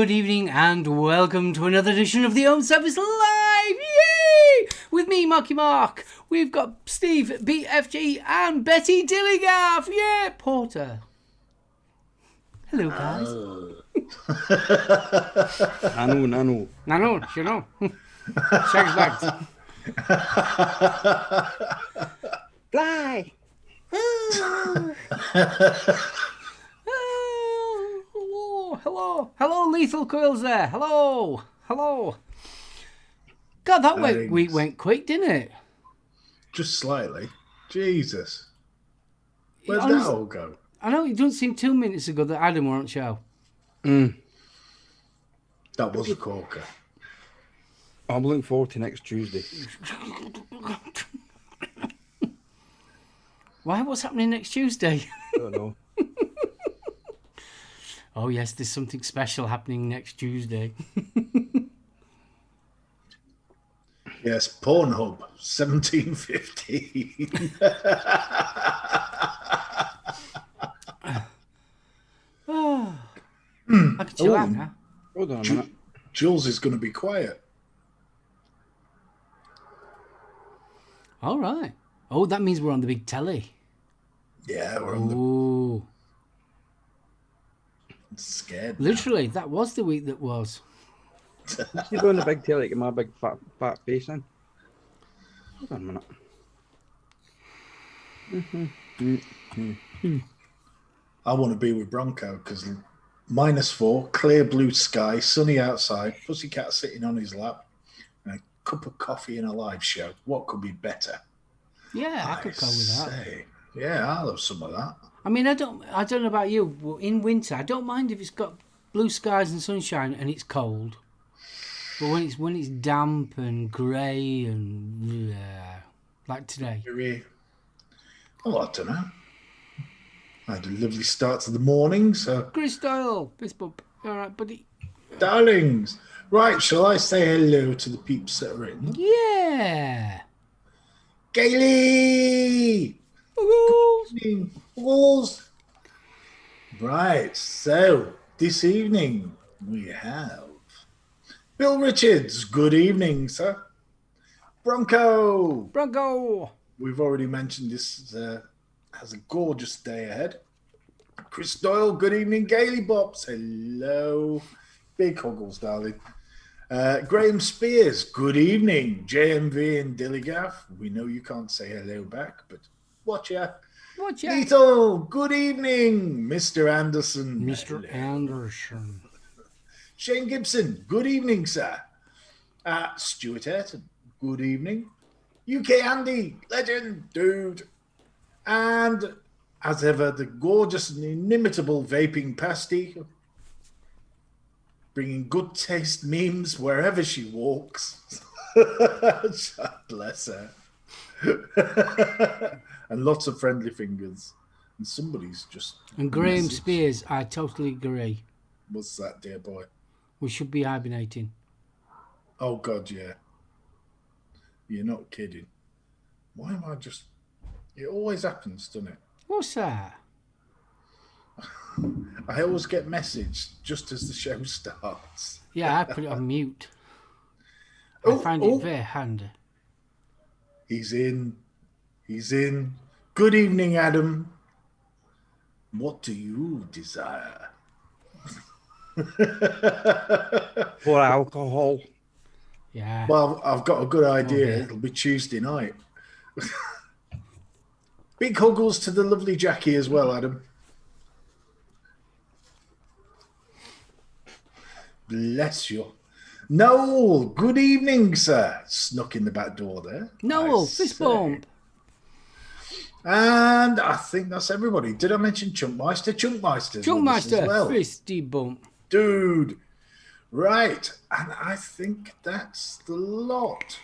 Good evening and welcome to another edition of the Ohm Service Live! Yay! With me, Marky Mark. We've got Steve, BFG, and Betty Dilligaff. Yeah, Porter. Hello, guys. Nano. You know. Shags bags. Fly. Hello, Lethal Coils there. Hello. God, that week went quick, didn't it? Just slightly. Jesus. Where'd that all go? I know, it doesn't seem 2 minutes ago that Adam were on show. That was a corker. I'm looking forward to next Tuesday. Why? What's happening next Tuesday? I don't know. Oh, yes, there's something special happening next Tuesday. Yes, Pornhub, 1715. I can chill out now. Hold on a minute. Jules is going to be quiet. All right. Oh, that means we're on the big telly. Yeah, we're on the... Ooh. I'm scared now. Literally, that was the week that was. You go on the big tail to get my big fat face in. Hold on a minute. I want to be with Bronco because -4, clear blue sky, sunny outside, pussycat sitting on his lap, and a cup of coffee in a live show. What could be better? Yeah, I could go with that. Say, yeah, I'll have some of that. I mean, I don't know about you. But in winter, I don't mind if it's got blue skies and sunshine and it's cold. But when it's damp and grey and like today. Oh, I don't know. I had a lovely start to the morning, so... Chris Doyle, fist bump. All right, buddy. Darlings. Right, shall I say hello to the peeps that are in? Yeah. Gailey! Good evening, Walls. Right, so this evening we have Bill Richards. Good evening, sir. Bronco. We've already mentioned this has a gorgeous day ahead. Chris Doyle. Good evening, Gailey Bops. Hello. Big huggles, darling. Graham Spears. Good evening, JMV and Dilligaff. We know you can't say hello back, but watch ya. Lethal. Good evening, Mr. Anderson. Mr. Anderson. Shane Gibson. Good evening, sir. Stuart Ayrton. Good evening. UK Andy. Legend, dude. And as ever, the gorgeous and inimitable vaping pasty, bringing good taste memes wherever she walks. Bless her. And lots of friendly fingers. And somebody's just... And Graham Spears, I totally agree. What's that, dear boy? We should be hibernating. Oh, God, yeah. You're not kidding. Why am I just... It always happens, doesn't it? What's that? I always get messaged just as the show starts. Yeah, I put it on mute. I find it very handy. He's in. Good evening, Adam. What do you desire? For alcohol. Yeah. Well, I've got a good idea. It'll be Tuesday night. Big huggles to the lovely Jackie as well, Adam. Bless you. Noel, good evening, sir. Snuck in the back door there. Noel, fist bump. And I think that's everybody. Did I mention Chunkmeister? Chunkmeister's Chunkmeister, as well. fisty bump. Dude. Right. And I think that's the lot.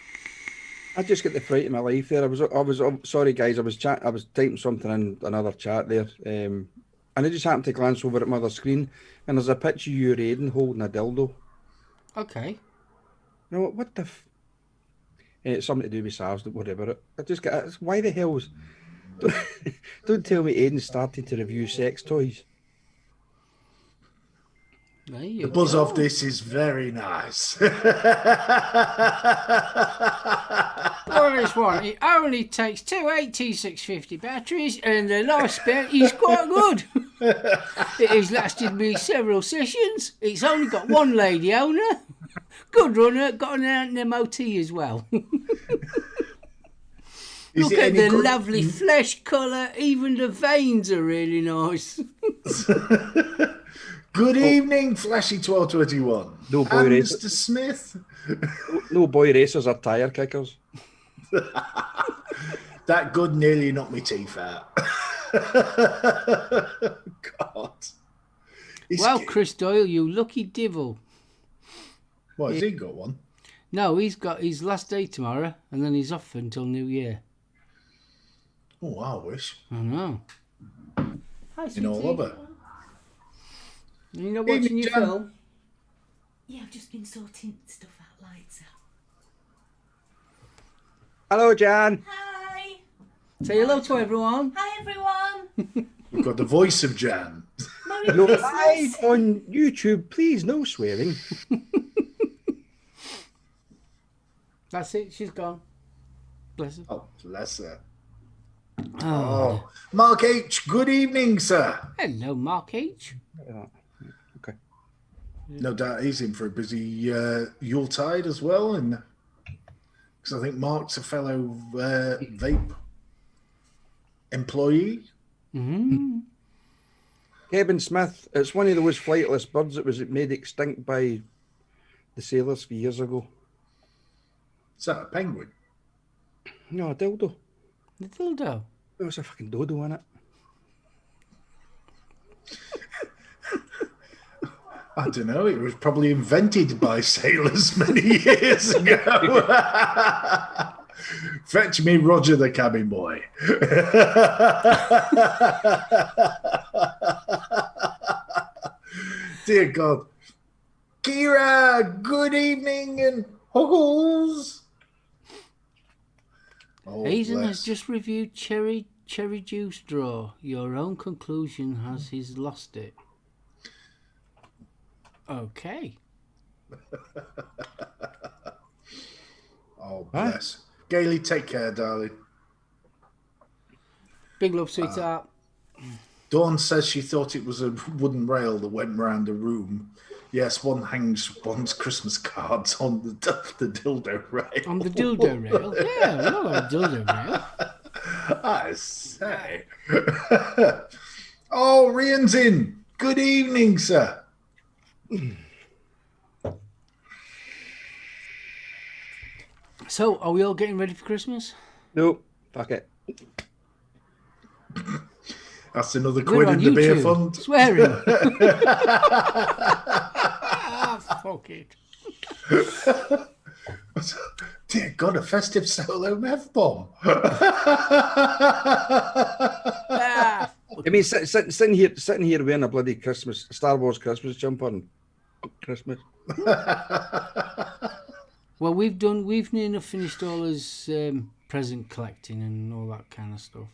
I just get the fright of my life there. I was sorry guys, I was typing something in another chat there. And I just happened to glance over at my other screen and there's a picture of you, Aiden, holding a dildo. Okay. You know what the it's something to do with SARS, whatever. I just get why the hell's don't tell me Aiden's starting to review sex toys. There you The buzz go. of this is very nice. Well, this one, it only takes two 8650 batteries, and the lifespan is quite good. It has lasted me several sessions. It's only got one lady owner. Good runner, got an MOT as well. Look at the lovely flesh colour. Even the veins are really nice. Good evening, Flashy 1221. No boy and racer. Mr. Smith. No boy racers or tyre kickers. That good nearly knocked me teeth out. God. Well, Chris Doyle, you lucky devil. What, has he got one? No, he's got his last day tomorrow, and then he's off until New Year. Oh, I wish. I know. Hi, You know, I love it. You know watching your film? Yeah, I've just been sorting stuff out, lights out. Hello, Jan. Hi! Say hello to everyone. Hi, everyone! We've got the voice of Jan. Merry No, Christmas! live on YouTube, please, no swearing. That's it, she's gone. Bless her. Oh, bless her. Oh. Oh, Mark H., good evening, sir. Hello, Mark H. Okay. No doubt he's in for a busy Yuletide as well, and because I think Mark's a fellow vape employee. Mm-hmm. Kevin Smith, it's one of those flightless birds that was made extinct by the sailors few years ago. Is that a penguin? No, a dildo. The dildo. There was a fucking dodo in it. I don't know. It was probably invented by sailors many years ago. Fetch me Roger the cabin boy. Dear God. Kira, good evening and huggles. Oh, Hazen has bless. just reviewed cherry juice draw. Your own conclusion has he's lost it. Okay. Oh, bless. Gailey, take care, darling. Big love, sweetheart. Dawn says she thought it was a wooden rail that went round the room. Yes, one hangs one's Christmas cards on the dildo rail. On the dildo rail? Yeah, we all have a dildo rail. I say. Oh, Rian's in. Good evening, sir. So, are we all getting ready for Christmas? No, fuck it. That's another We're quid on in the beer YouTube. fund. Swearing. Fuck it. Dear God, a festive SoulOhm F-bomb. Ah, I mean, sitting here wearing a bloody Star Wars Christmas jumper on Christmas. well, we've near enough finished all his present collecting and all that kind of stuff.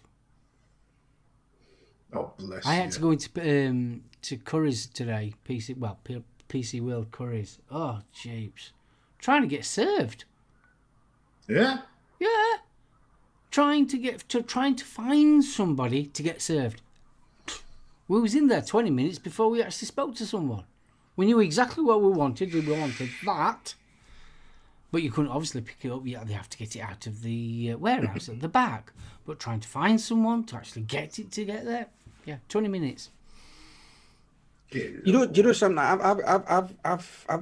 Oh, bless I had you. to go into to Curry's today. PC World Curry's. Oh, jeeps. Trying to get served. Yeah? Yeah. Trying to find somebody to get served. We was in there 20 minutes before we actually spoke to someone. We knew exactly what we wanted. We wanted that. But you couldn't obviously pick it up. Yeah, they have to get it out of the warehouse at the back. But trying to find someone to actually get it to get there. Yeah, 20 minutes. You know something? I've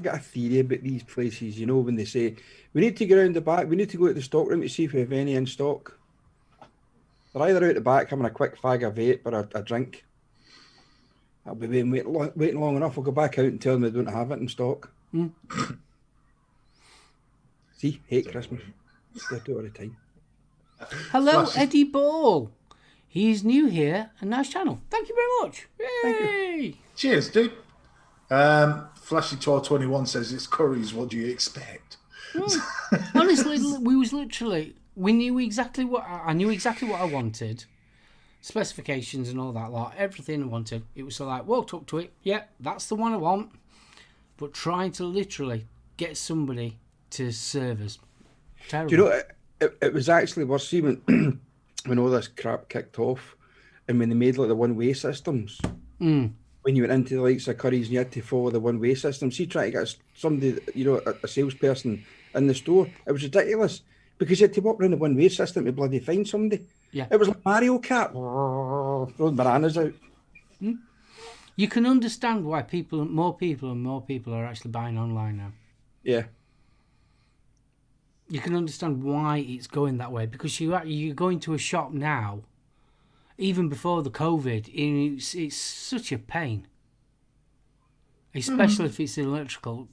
got a theory about these places. You know, when they say we need to go around the back, we need to go to the stock room to see if we have any in stock. They're either out the back having a quick fag of vape or a drink. I'll be waiting long enough. I'll go back out and tell them they don't have it in stock. See, hate Christmas. They do it all the time. Hello, Flashy. Eddie Ball. He's new here. A nice channel. Thank you very much. Yay! Cheers, dude. Flashy1221 says it's curries. What do you expect? Honestly, we knew exactly what I knew exactly what I wanted, specifications and all that lot, everything I wanted. It was so like walked up to it. Yeah, that's the one I want. but trying to literally get somebody to serve us. Terrible. Do you know, it was actually worse. See, when, when all this crap kicked off and when they made like the one-way systems, when you went into the likes of Curry's and you had to follow the one-way system, see, trying to get somebody, you know, a salesperson in the store, it was ridiculous because you had to walk around the one-way system to bloody find somebody. Yeah. It was like Mario Kart, throwing bananas out. You can understand why more people are actually buying online now. Yeah. You can understand why it's going that way because you go into a shop now, even before the COVID, and it's such a pain. Especially if it's an electrical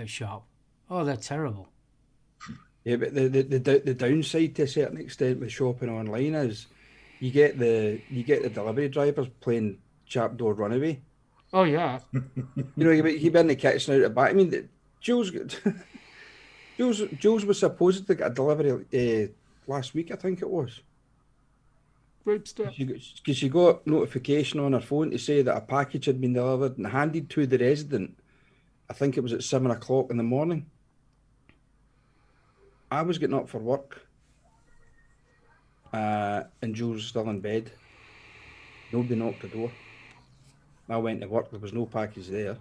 shop. Oh, they're terrible. Yeah, but the downside to a certain extent with shopping online is you get the delivery drivers playing Chapdoor Runaway. Oh yeah. You know, you've been in the kitchen out the back. I mean, Jules was supposed to get a delivery last week, I think it was. Great stuff. Because she got notification on her phone to say that a package had been delivered and handed to the resident. I think it was at 7 o'clock in the morning. I was getting up for work, and Jules was still in bed. Nobody knocked the door. I went to work, there was no package there.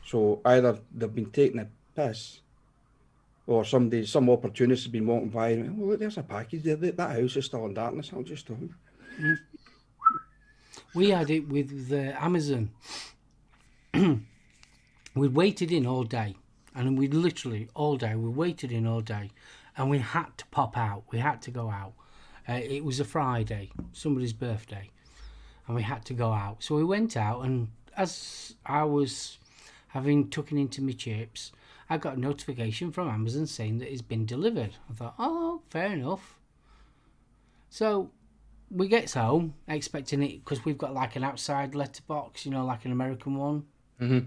So either they've been taking a piss, or some opportunist has been walking by and, oh, look, there's a package there. That house is still in darkness. I'll just do it. We had it with Amazon. We waited in all day. And we literally all day, we waited in all day. And we had to pop out. We had to go out. It was a Friday, somebody's birthday. And we had to go out. So we went out, and as I was having tucking into my chips, I got a notification from Amazon saying that it's been delivered. I thought, oh, fair enough. So we get home expecting it, because we've got like an outside letterbox, you know, like an American one,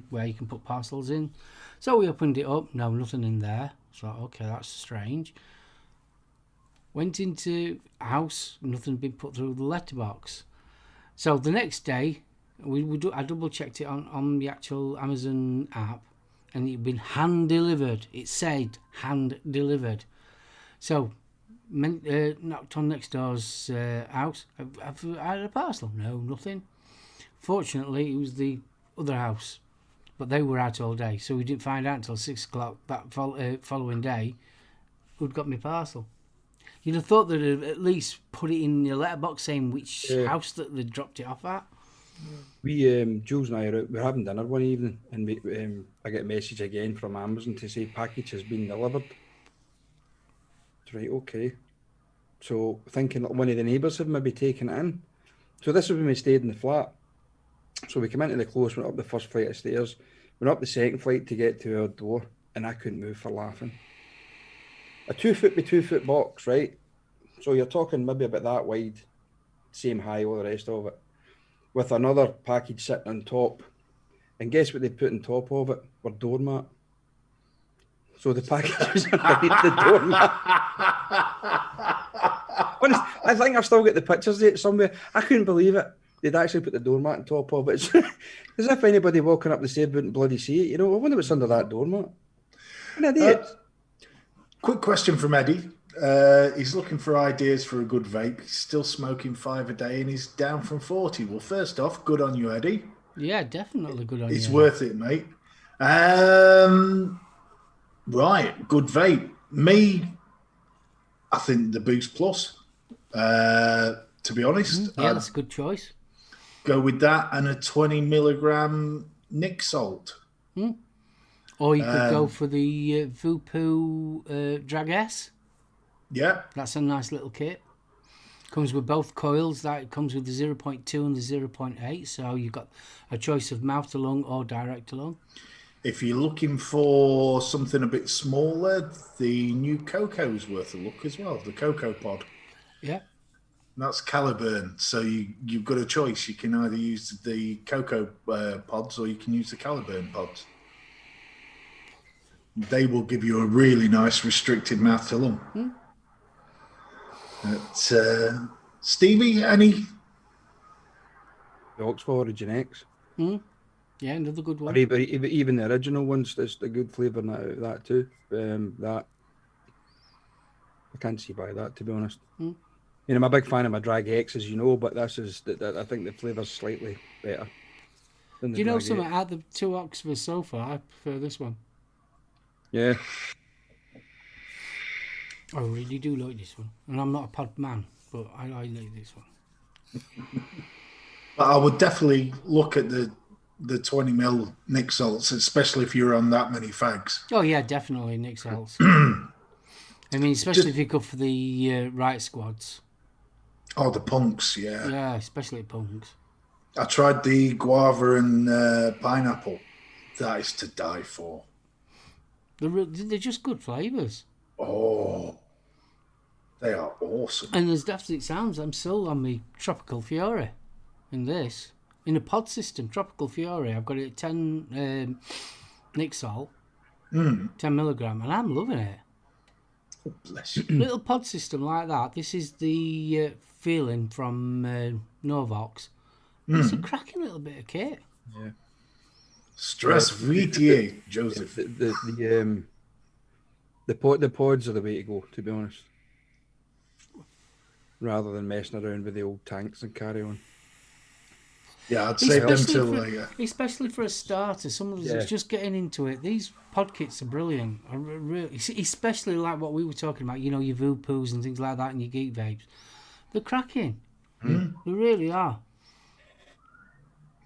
where you can put parcels in. So we opened it up, no, nothing in there. So okay, that's strange. Went into house, nothing been put through the letterbox. So the next day, I double checked it on the actual Amazon app, and it'd been hand delivered. It said hand delivered. So knocked on next door's house. Have I had a parcel? No, nothing. Fortunately, it was the other house, but they were out all day, so we didn't find out until 6 o'clock that following day who'd got my parcel. You'd have thought they'd at least put it in the letterbox saying which house that they dropped it off at. We, Jules and I are out, we're having dinner one evening, and I get a message again from Amazon to say package has been delivered. Right, okay. So thinking that one of the neighbours had maybe taken it in. So this was when we stayed in the flat. So we came into the close, went up the first flight of stairs, went up the second flight to get to our door, and I couldn't move for laughing. A 2 foot by 2 foot box, right? So you're talking maybe about that wide, same height, all the rest of it, with another package sitting on top. And guess what they put on top of it? Were doormat. So the package was underneath the doormat. Honest, I think I've still got the pictures of it somewhere. I couldn't believe it. They'd actually put the doormat on top of it. It's as if anybody walking up the stairs wouldn't bloody see it. You know, I wonder what's under that doormat. An idiot. Quick question from Eddie. He's looking for ideas for a good vape. He's still smoking 5 a day and he's down from 40. Well, first off, good on you, Eddie. Yeah, definitely good on you. It's worth it, mate. Right, good vape. Me, I think the Boost Plus, to be honest. Yeah, that's a good choice. Go with that and a 20 milligram Nick Salt. Or you could go for the Vupu Drag S. Yeah. That's a nice little kit. Comes with both coils. That comes with the 0.2 and the 0.8. So you've got a choice of mouth to lung or direct to lung. If you're looking for something a bit smaller, the new Coco's worth a look as well. The Coco Pod. Yeah. That's Caliburn. So you've got a choice. You can either use the Coco pods or you can use the Caliburn pods. They will give you a really nice restricted mouth to lung. Stevie, any? The Oxford Origin X. Yeah, another good Or one. even the original ones, there's a good flavour in that too. That I can't see by that, to be honest. Mm. You know, I'm a big fan of my Drag X, as you know, but this is I think the flavour's slightly better than Do the you know Drag something? X. Out of the two Oxfords so far, I prefer this one. Yeah, I really do like this one. And I'm not a pod man, but I like this one. But I would definitely look at the 20 ml Nick salts, especially if you're on that many fags. Oh, yeah, definitely Nick Salts. I mean, especially Just- if you go for the right squads. Oh, the punks, yeah. Yeah, especially punks. I tried the guava and pineapple. That is to die for. They're just good flavours. Oh, they are awesome. And as daft as it sounds, I'm still on the Tropical Fiore in this. In a pod system, Tropical Fiore, I've got it at 10 Nick Salt, 10 milligram, and I'm loving it. Oh, bless you. Little pod system like that. This is the feeling from Novox. It's a cracking little bit of kit. yeah. Stress vitier, Joseph. The pods are the way to go, to be honest. Rather than messing around with the old tanks and carry on. Yeah, I'd save them till for, later. especially for a starter, someone that's just getting into it. These pod kits are brilliant. Especially like what we were talking about, you know, your Vupoos and things like that and your Geek Vapes. They're cracking. They really are.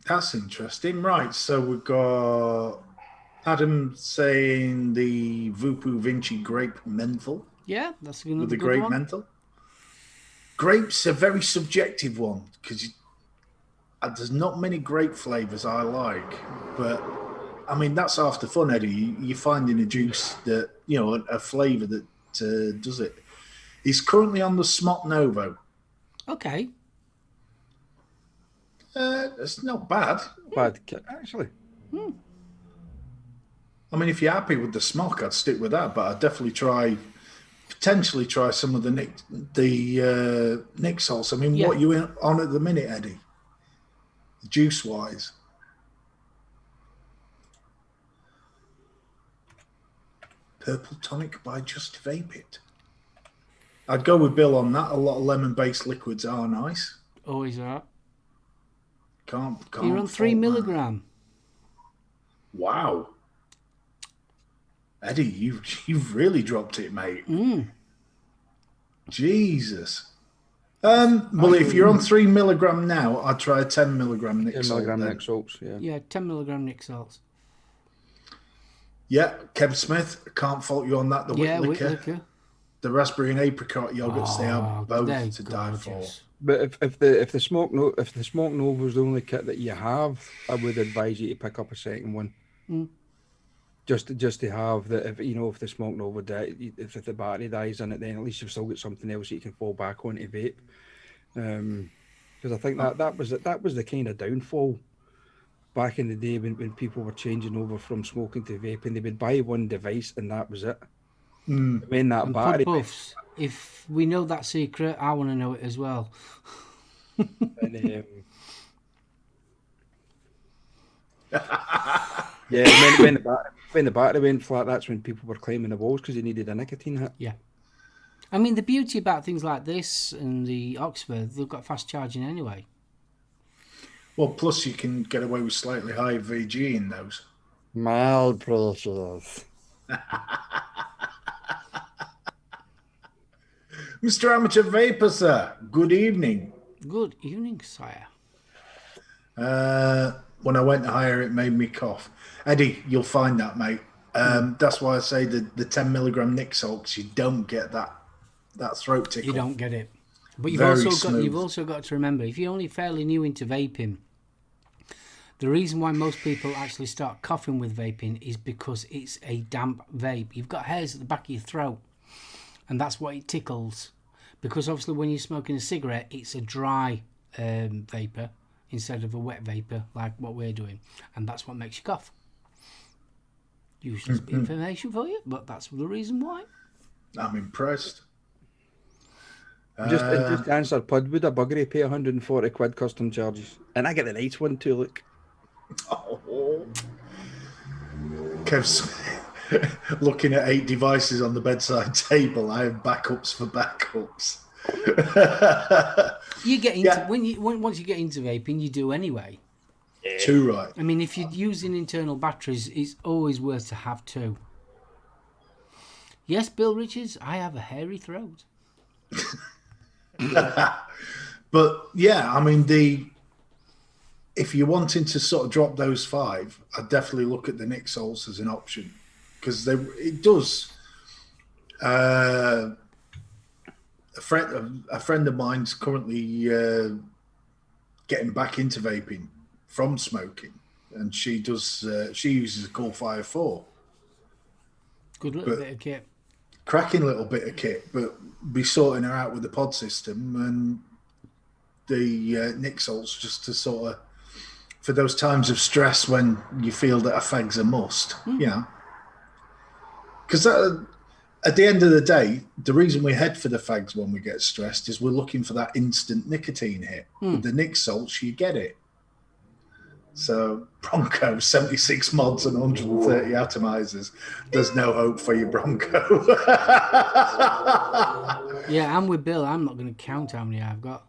That's interesting. Right, so we've got Adam saying the Vupu Vinci grape menthol Yeah, that's another with the good grape one. menthol. Grape's a very subjective one because there's not many grape flavours I like, but I mean that's half the fun, Eddie. You're finding a juice that a flavour that does it. He's currently on the Smot Novo. Okay. It's not bad. Bad kit, actually. I mean, if you're happy with the smock, I'd stick with that. But I'd definitely potentially try some of the Nick salts. I mean, Yeah. what are you on at the minute, Eddie? Juice wise. Purple tonic by Just Vape It. I'd go with Bill on that. A lot of lemon-based liquids are nice. Always are. Can't You're on 3 fault that. milligram. Wow. Eddie, you've really dropped it, mate. Jesus. Well, if you're on 3 milligram now, I'd try a 10 milligram Nick 10 salt. milligram then. Nick salts, yeah. Yeah, 10 milligram Nick Salts. Yeah, Kev Smith, I can't fault you on that. The Yeah, wheat with liquor, liquor. the raspberry and apricot yogurts, they are both they're to die for. gorgeous. But if the Smoke Nova is the only kit that you have, I would advise you to pick up a second one. Just to have that, if the Smoke Nova if the battery dies in it, then at least you've still got something else that you can fall back on to vape. Because I think that was the kind of downfall back in the day when people were changing over from smoking to vaping. They would buy one device and that was it. When that And battery Pod Buffs, if we know that secret, I want to know it as well. and, yeah, when the battery went flat, that's when people were climbing the walls because they needed a nicotine hit. Yeah. I mean, the beauty about things like this and the Oxford, they've got fast charging anyway. Well, plus you can get away with slightly higher VG in those. Mild pressures. Mr. Amateur Vapor, sir, good evening. Good evening, sire. When I went higher, it made me cough. Eddie, you'll find that, mate. That's why I say the 10 milligram Nick salts, you don't get that throat tickle. You don't get it. But Very you've smooth. also got to remember, if you're only fairly new into vaping, the reason why most people actually start coughing with vaping is because it's a damp vape. You've got hairs at the back of your throat, and that's what it tickles. Because obviously when you're smoking a cigarette, it's a dry vapor instead of a wet vapor like what we're doing. And that's what makes you cough. Useless bit of information for you, but that's the reason why. I'm impressed. Just answer, Pud, would a buggery pay 140 quid custom charges? And I get the nice one too, look. Oh. Kev's looking at 8 devices on the bedside table. I have backups for backups. You get into once you get into vaping, you do anyway. Too right. I mean, if you're using internal batteries, it's always worth to have 2. Yes, Bill Richards, I have a hairy throat. But yeah, I mean, if you're wanting to sort of drop those 5, I'd definitely look at the Nick Sols as an option, because it does. A friend of mine's currently getting back into vaping from smoking, and she uses a Cool Fire 4. Good little bit of kit. Cracking little bit of kit, but be sorting her out with the pod system and the Nick Sols, just to sort of, for those times of stress when you feel that a fag's a must, because at the end of the day, the reason we head for the fags when we get stressed is we're looking for that instant nicotine hit. With the Nick Salts, you get it. So Bronco, 76 mods and 130 atomizers. There's no hope for you, Bronco. Yeah, I'm with Bill. I'm not going to count how many I've got.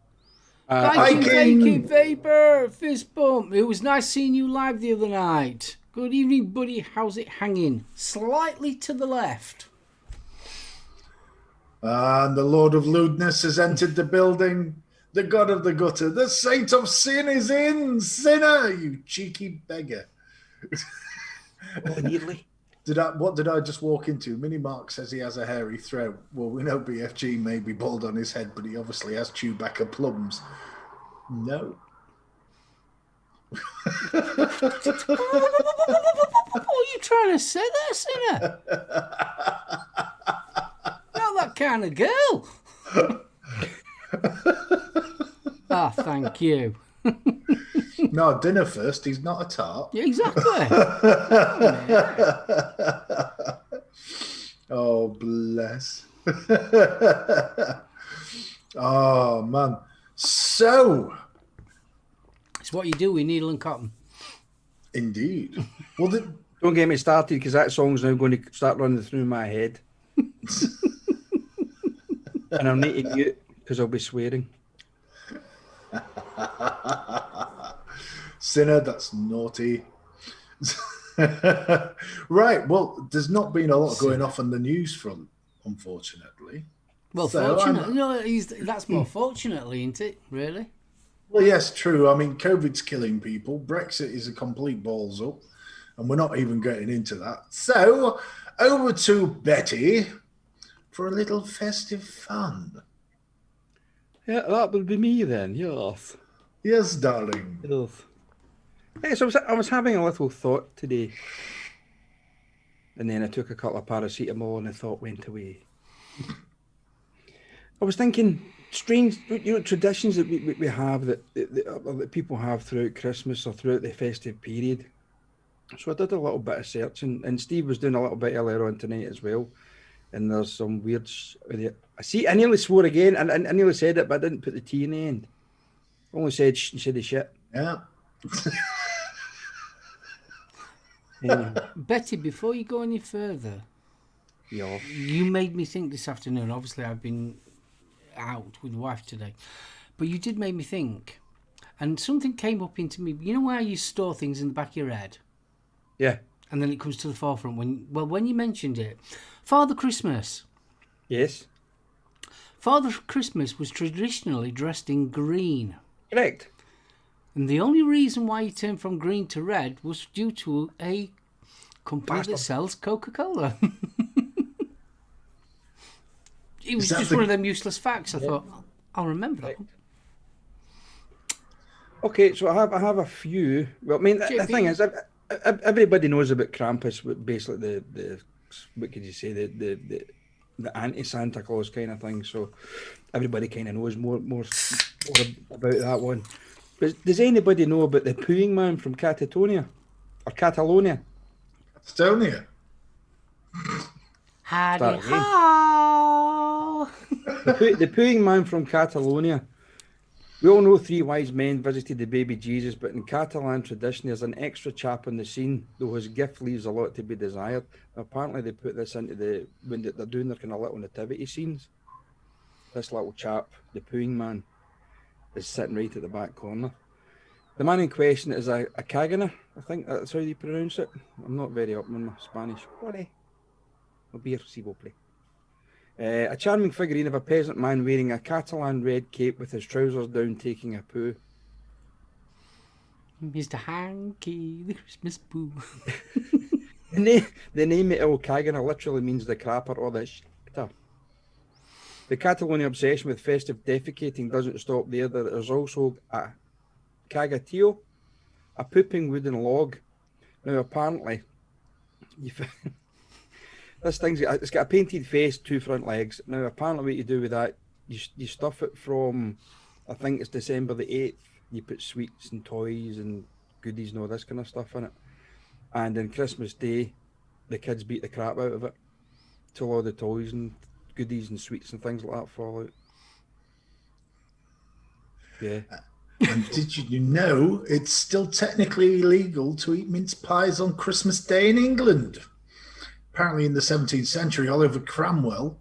I Thank you, can- Vapor. Fist bump. It was nice seeing you live the other night. Good evening, buddy. How's it hanging? Slightly to the left. And the Lord of Lewdness has entered the building. The God of the Gutter. The Saint of Sin is in. Sinner, you cheeky beggar. Nearly. What did I just walk into? Mini Mark says he has a hairy throat. Well, we know BFG may be bald on his head, but he obviously has Chewbacca plums. No. What are you trying to say there, Sinner? Not that kind of girl. Ah, thank you. No, dinner first. He's not a tart. Yeah, exactly. Oh, bless. Oh, man. So, It's what you do with needle and cotton. indeed. Well, Don't get me started, because that song's now going to start running through my head. And I'll need to mute because I'll be swearing. Sinner, that's naughty. Right. Well, there's not been a lot going off on the news front, unfortunately. Well, So, fortunately, no, that's more fortunately, isn't it? Really? Well, yes, true. I mean, COVID's killing people. Brexit is a complete balls up, and we're not even getting into that. So, over to Betty for a little festive fun. Yeah, that would be me then, yes. Yes, darling. Yes. Hey, so I was having a little thought today. And then I took a couple of paracetamol and the thought went away. I was thinking, strange, traditions that we have, that people have throughout Christmas or throughout the festive period. So I did a little bit of searching, and Steve was doing a little bit earlier on tonight as well. And there's some weird... See, I nearly swore again, and I nearly said it, but I didn't put the T in the end. I only said instead of shit. Yeah. Anyway, Betty, before you go any further, yeah. you made me think this afternoon. Obviously, I've been out with the wife today, but you did make me think, and something came up into me. You know where you store things in the back of your head, Yeah. and then it comes to the forefront when you mentioned it. Father Christmas. Yes. Father Christmas was traditionally dressed in green. Correct. And the only reason why he turned from green to red was due to a company that sells Coca-Cola. It was just one of them useless facts. I thought, I'll remember that one. Okay, so I have a few. Well, I mean, the thing is, everybody knows about Krampus, basically the what could you say, the anti-Santa Claus kind of thing. So everybody kind of knows more about that one. But does anybody know about the pooing man from Catalonia? Or Catalonia? Estonia. Howdy Start again. ho! The, the pooing man from Catalonia. He We all know three wise men visited the baby Jesus, but in Catalan tradition, there's an extra chap on the scene, though his gift leaves a lot to be desired. Apparently, they put this into when they're doing their kind of little nativity scenes. This little chap, the pooing man, is sitting right at the back corner. The man in question is a caganer, I think that's how you pronounce it. I'm not very up on my Spanish. Sorry. A beer, si vous plaît. A charming figurine of a peasant man wearing a Catalan red cape with his trousers down taking a poo. Mr. Hanky, the Christmas poo. The name of El Caganer literally means the crapper or the shitter. The Catalonian obsession with festive defecating doesn't stop there. There is also a cagatillo, a pooping wooden log. Now, apparently, this it's got a painted face, two front legs. Now, apparently, what you do with that, you stuff it from, I think it's December the 8th. You put sweets and toys and goodies and all this kind of stuff in it. And on Christmas Day, the kids beat the crap out of it till all the toys and goodies and sweets and things like that fall out. Yeah. And did you know it's still technically illegal to eat mince pies on Christmas Day in England? Apparently in the 17th century, Oliver Cromwell,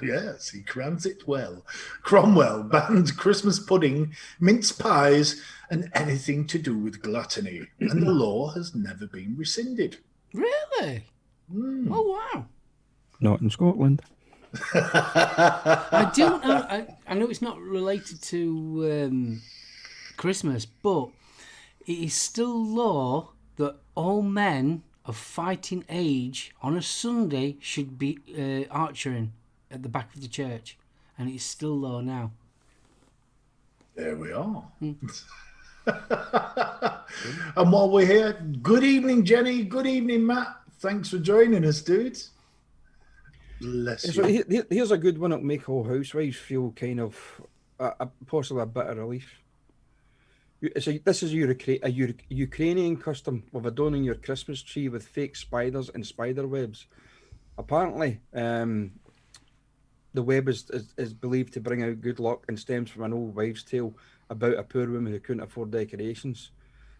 yes, he crams it well. Cromwell banned Christmas pudding, mince pies, and anything to do with gluttony. And the law has never been rescinded. Really? Oh, wow. Not in Scotland. I don't know. I know it's not related to Christmas, but it is still law that all men of fighting age on a Sunday should be archering at the back of the church, and it's still law now. There we are. And while we're here, good evening, Jenny. Good evening, Matt. Thanks for joining us, dudes. Bless you. So here's a good one that'll make all housewives feel kind of possibly a bit of relief. This is a Ukrainian custom of adorning your Christmas tree with fake spiders and spider webs. Apparently, the web is believed to bring out good luck and stems from an old wives' tale about a poor woman who couldn't afford decorations.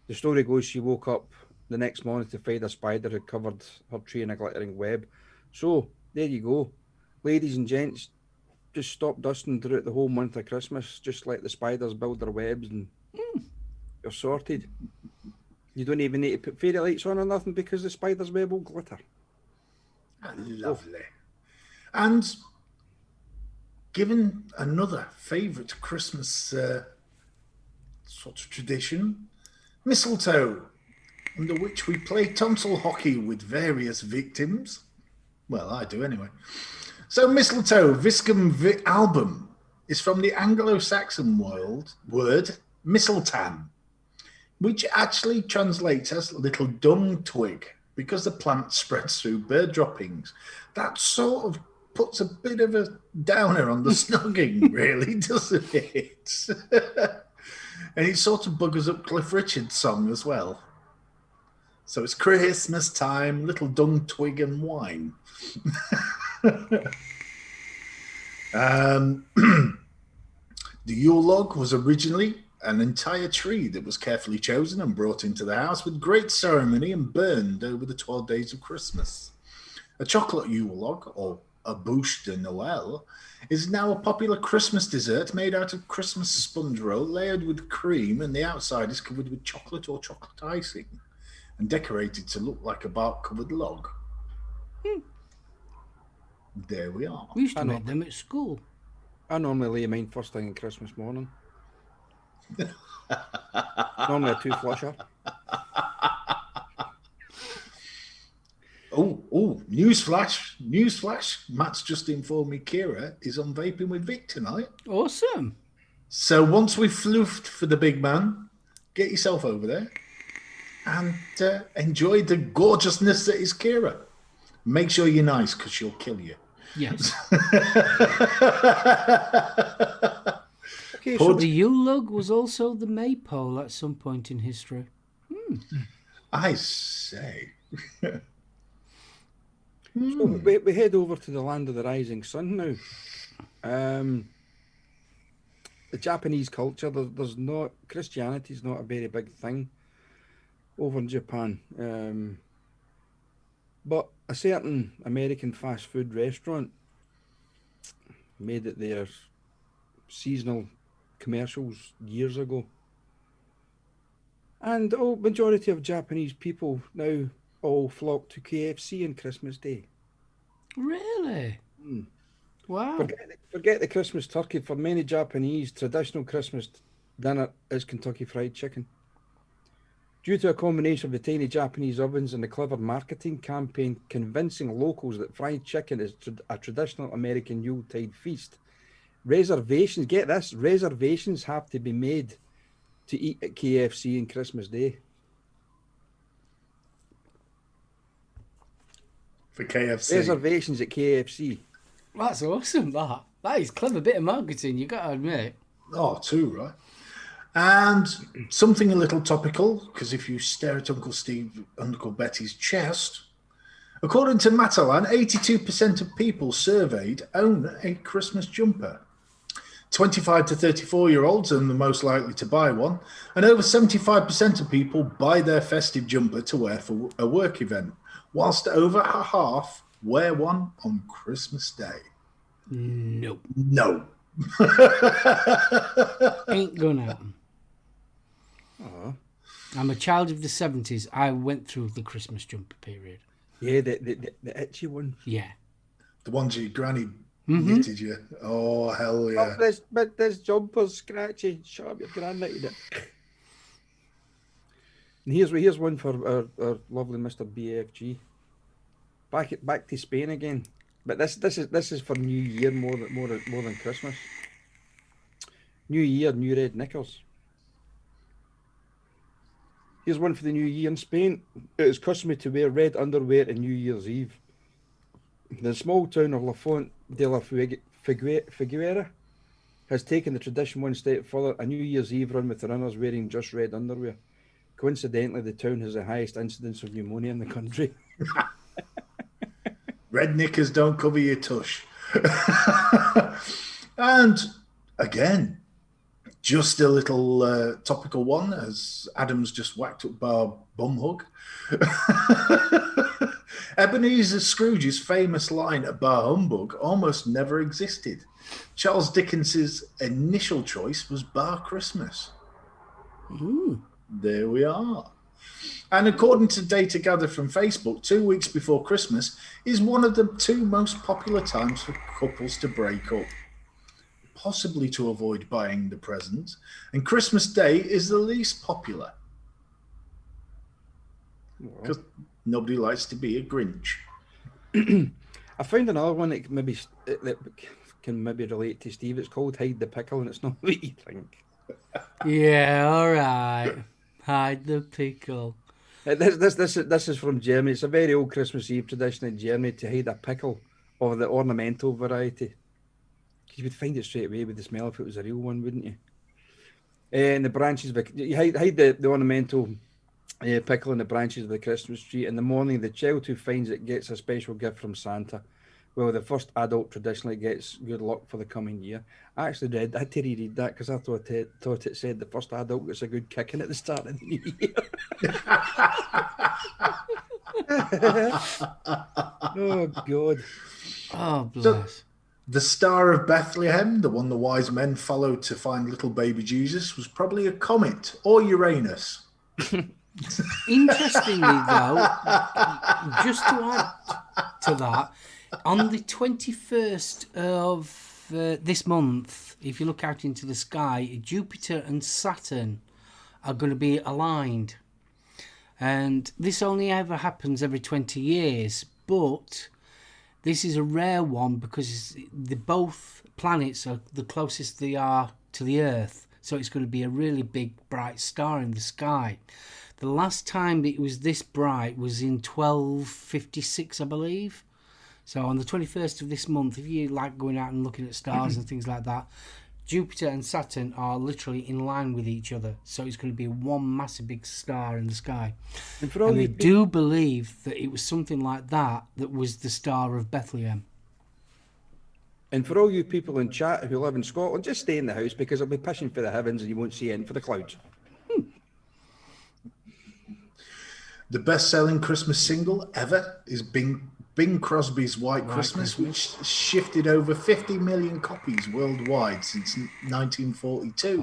The story goes she woke up the next morning to find a spider had covered her tree in a glittering web. So, there you go. Ladies and gents, just stop dusting throughout the whole month of Christmas. Just let the spiders build their webs and you're sorted. You don't even need to put fairy lights on or nothing because the spider's web will glitter. Lovely. And given another favourite Christmas sort of tradition, mistletoe, under which we play tonsil hockey with various victims. Well, I do anyway. So mistletoe, Viscum album, is from the Anglo-Saxon word mistletoe, which actually translates as little dung twig because the plant spreads through bird droppings. That sort of puts a bit of a downer on the snogging, really, doesn't it? And it sort of buggers up Cliff Richard's song as well. So it's Christmas time, little dung twig and wine. The Yule log was originally an entire tree that was carefully chosen and brought into the house with great ceremony and burned over the 12 days of Christmas. A chocolate Yule log, or a bûche de Noël, is now a popular Christmas dessert made out of Christmas sponge roll layered with cream, and the outside is covered with chocolate or chocolate icing and decorated to look like a bark-covered log. There we are. We used to make them at school. I normally lay mine first thing on Christmas morning. Normally a two-flusher. Oh, newsflash. Matt's just informed me Kira is on Vaping with Vic tonight. Awesome. So once we've floofed for the big man, get yourself over there and enjoy the gorgeousness that is Kira. Make sure you're nice because she'll kill you. Yes. Okay, So the Yule log was also the maypole at some point in history. I say. so we head over to the land of the rising sun now. the Japanese culture. There's not Christianity's not a very big thing over in Japan. But a certain American fast food restaurant made it their seasonal commercials years ago. And majority of Japanese people now all flock to KFC on Christmas Day. Really? Wow. Forget the Christmas turkey. For many Japanese, traditional Christmas dinner is Kentucky Fried Chicken. Due to a combination of the tiny Japanese ovens and the clever marketing campaign convincing locals that fried chicken is a traditional American Yuletide feast, reservations have to be made to eat at KFC on Christmas Day. For KFC. Reservations at KFC. That's awesome, that. That is clever bit of marketing, you got to admit. Oh, too, right? And something a little topical, because if you stare at Uncle Steve, Uncle Betty's chest, according to Matalan, 82% of people surveyed own a Christmas jumper. 25 to 34-year-olds are the most likely to buy one, and over 75% of people buy their festive jumper to wear for a work event, whilst over a half wear one on Christmas Day. Nope. No. Ain't gonna happen. I'm a child of the 70s. I went through the Christmas jumper period. Yeah, the itchy one. Yeah. The ones your granny knitted you. Oh, hell yeah. This jumper's scratchy. Shut up, your gran knitted it. And here's one for our lovely Mr. BFG. Back to Spain again. But this is for New Year more than Christmas. New Year, new red knickers. Here's one for the New Year in Spain. It is customary to wear red underwear on New Year's Eve. The small town of La Font de la Figuera has taken the tradition one step further. A New Year's Eve run with the runners wearing just red underwear. Coincidentally, the town has the highest incidence of pneumonia in the country. Red knickers don't cover your tush. And again, just a little topical one, as Adam's just whacked up bar bum hug. Ebenezer Scrooge's famous line at Bar Humbug almost never existed. Charles Dickens's initial choice was Bar Christmas. There we are. And according to data gathered from Facebook, 2 weeks before Christmas is one of the two most popular times for couples to break up, possibly to avoid buying the presents, and Christmas Day is the least popular because nobody likes to be a Grinch. I found another one that can maybe relate to Steve. It's called Hide the Pickle, and it's not what you think. Yeah, all right. Hide the pickle. This is from Germany. It's a very old Christmas Eve tradition in Germany to hide a pickle of the ornamental variety. You would find it straight away with the smell if it was a real one, wouldn't you? And the branches of you hide the ornamental pickle in the branches of the Christmas tree. In the morning, the child who finds it gets a special gift from Santa. Well, the first adult traditionally gets good luck for the coming year. I actually I had to reread that because I thought it said the first adult gets a good kicking at the start of the new year. Oh, God. Oh, bless. So, the Star of Bethlehem, the one the wise men followed to find little baby Jesus, was probably a comet or Uranus. Interestingly, though, just to add to that, on the 21st of this month, if you look out into the sky, Jupiter and Saturn are going to be aligned. And this only ever happens every 20 years, but this is a rare one because both planets are the closest they are to the Earth. So it's going to be a really big, bright star in the sky. The last time it was this bright was in 1256, I believe. So on the 21st of this month, if you like going out and looking at stars and things like that, Jupiter and Saturn are literally in line with each other. So it's going to be one massive big star in the sky. And they do believe that it was something like that was the Star of Bethlehem. And for all you people in chat who live in Scotland, just stay in the house because I'll be pushing for the heavens and you won't see anything for the clouds. The best-selling Christmas single ever is Bing Crosby's White Christmas, which shifted over 50 million copies worldwide since 1942.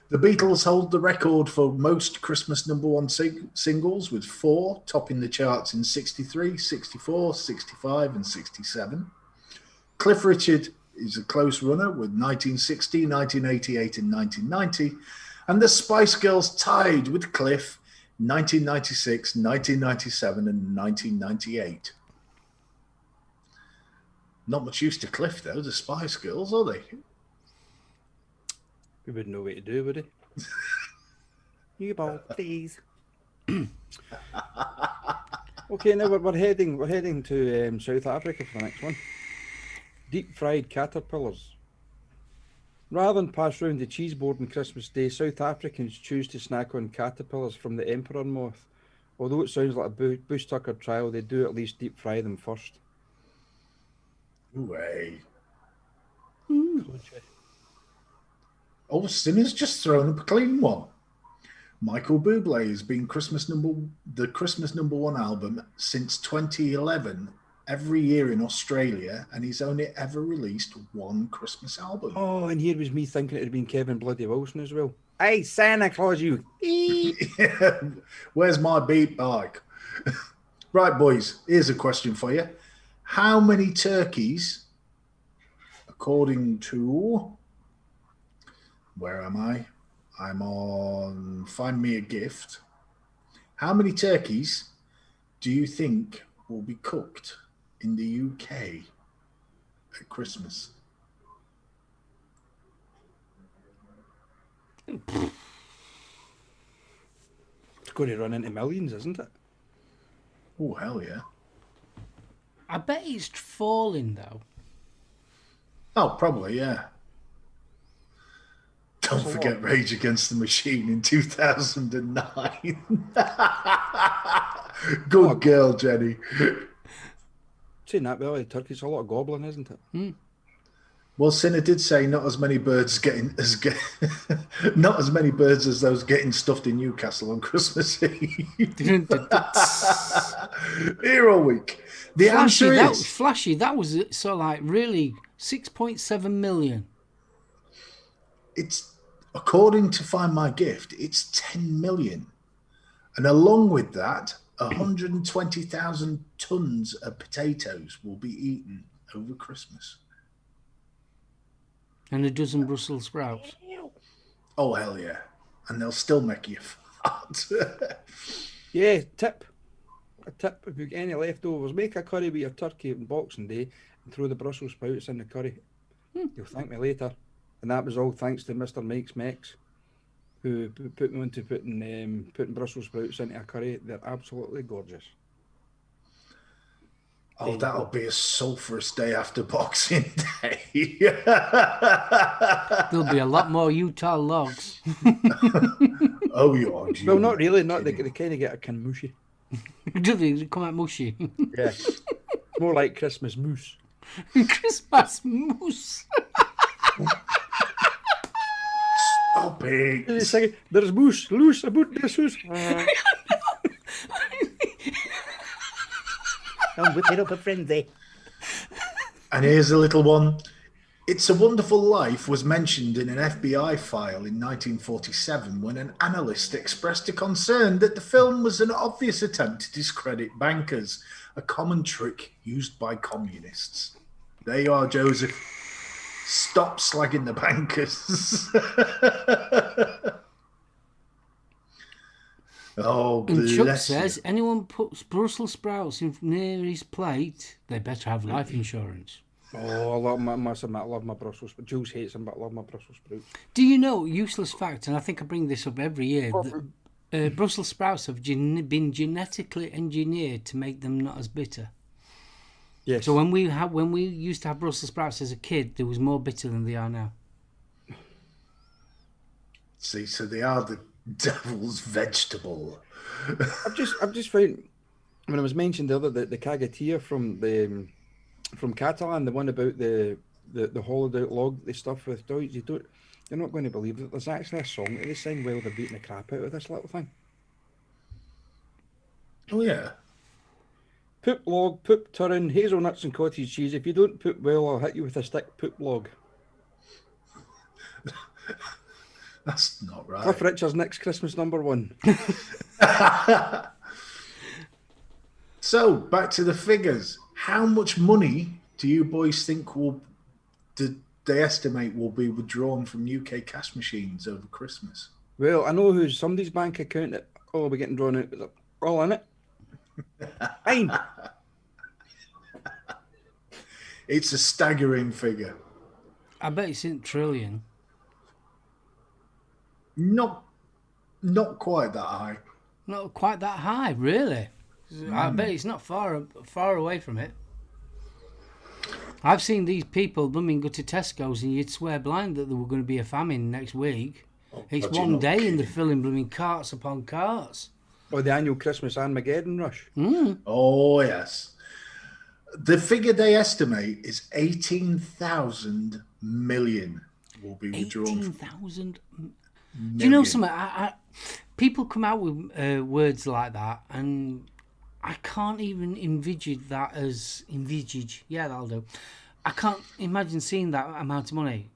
The Beatles hold the record for most Christmas number one singles, with 4 topping the charts in 63, 64, 65 and 67. Cliff Richard is a close runner with 1960, 1988 and 1990. And the Spice Girls tied with Cliff 1996, 1997 and 1998. Not much use to Cliff, though, the Spice Girls, are they? We wouldn't know what to do, would he? You ball, please. Okay, now we're heading to South Africa for the next one. Deep fried caterpillars. Rather than pass round the cheese board on Christmas Day, South Africans choose to snack on caterpillars from the emperor moth. Although it sounds like a bush tucker trial, they do at least deep fry them first. Way. Austin has just thrown up a clean one. Michael Bublé has been the Christmas number one album since 2011 every year in Australia, and he's only ever released one Christmas album. Oh, and here was me thinking it had been Kevin Bloody Wilson as well. Hey, Santa Claus, you. Where's my beat bike? Right, boys, here's a question for you. How many turkeys, according to... Where am I? I'm on Find Me a Gift. How many turkeys do you think will be cooked in the UK at Christmas? It's going to run into millions, isn't it? Oh, hell yeah. I bet it's falling, though. Oh, probably, yeah. Don't forget Rage Against the Machine in 2009. Good girl, Jenny. Saying that, well, turkey's a lot of gobbling, isn't it? Well, Sinner did say not as many birds not as many birds as those getting stuffed in Newcastle on Christmas Eve. Here all week. The answer is Flashy. That was so like really 6.7 million. It's according to Find My Gift, it's 10 million. And along with that, 120,000 tons of potatoes will be eaten over Christmas. And a dozen Brussels sprouts. Oh, hell yeah. And they'll still make you fart. Yeah, a tip, if you get any leftovers, make a curry with your turkey on Boxing Day and throw the Brussels sprouts in the curry. You'll thank me later. And that was all thanks to Mr. Mike's Mex, who put me onto putting Brussels sprouts into a curry. They're absolutely gorgeous. Oh, that'll be a sulphurous day after Boxing Day. There'll be a lot more Utah logs. Oh, yeah. Well, not really. Not they kind of get a kind of mushy. Do they come out mushy? Yeah, more like Christmas mousse. Christmas mousse. Stop it. There's mousse loose about this house. I'm whipping up a frenzy. And here's a little one. It's a Wonderful Life was mentioned in an FBI file in 1947 when an analyst expressed a concern that the film was an obvious attempt to discredit bankers, a common trick used by communists. There you are, Joseph. Stop slagging the bankers. Oh, and Chuck says, anyone puts Brussels sprouts near his plate, they better have life insurance. Oh, I love my Brussels sprouts. Jules hates them, but I love my Brussels sprouts. Do you know, useless fact, and I think I bring this up every year, that Brussels sprouts have been genetically engineered to make them not as bitter. Yes. So when we used to have Brussels sprouts as a kid, they was more bitter than they are now. See, so they are Devil's vegetable. I've just found when I was mentioned the other the Cagatia from Catalan, the one about the hollowed out log, the stuff with Deutsch, you're not going to believe that there's actually a song that they sing while they're beating the crap out of this little thing. Oh, yeah. Poop log, poop turrin, hazelnuts and cottage cheese. If you don't poop well, I'll hit you with a stick, poop log. That's not right. Cliff Richard's next Christmas #1. So, back to the figures. How much money do you boys think they estimate will be withdrawn from UK cash machines over Christmas? Well, I know who's somebody's bank account that will be getting drawn out, but they're all in it. Fine. It's a staggering figure. I bet it's in trillion. Not quite that high. Not quite that high, really. I bet it's not far away from it. I've seen these people blooming go to Tesco's and you'd swear blind that there were going to be a famine next week. It's one day and they're filling blooming carts upon carts. Or the annual Christmas Armageddon rush. Oh, yes. The figure they estimate is 18,000 million will be withdrawn. 18,000? Do you know something? People come out with words like that and I can't even envisage that as... Envisage? Yeah, that'll do. I can't imagine seeing that amount of money.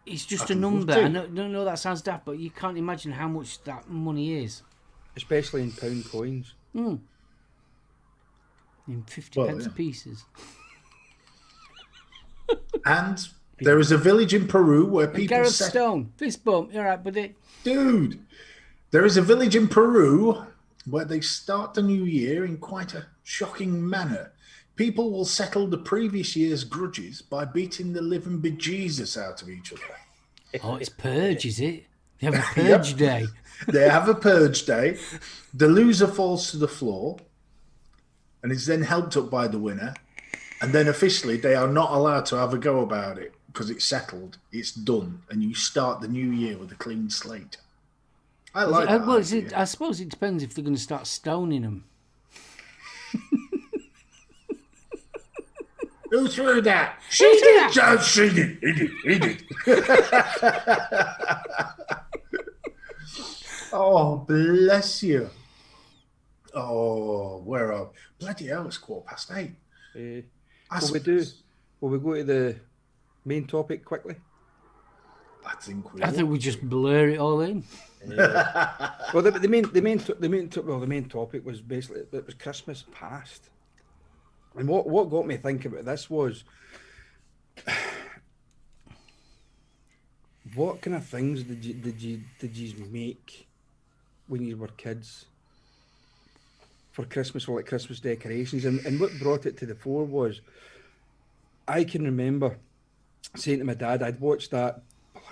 It's just a number. I know that sounds daft, but you can't imagine how much that money is. Especially in pound coins. In 50 pence pieces. And there is a village in Peru where people... Gareth Stone, fist bump. You're right, buddy. Dude, there is a village in Peru where they start the new year in quite a shocking manner. People will settle the previous year's grudges by beating the living bejesus out of each other. Oh, it's purge, is it? They have a purge day. They have a purge day. The loser falls to the floor and is then helped up by the winner. And then officially they are not allowed to have a go about it because it's settled, it's done, and you start the new year with a clean slate. I like that. Well, I suppose it depends if they're going to start stoning them. Who threw that? She did. She did. He did. Oh, bless you. Oh, where are... Bloody hell, it's 8:15. Will we go to the main topic quickly? I think we just blur it all in. Well, the main topic was basically it was Christmas past, and what got me thinking about this was what kind of things did you make when you were kids for Christmas, or like Christmas decorations, and what brought it to the fore was I can remember saying to my dad, I'd watched that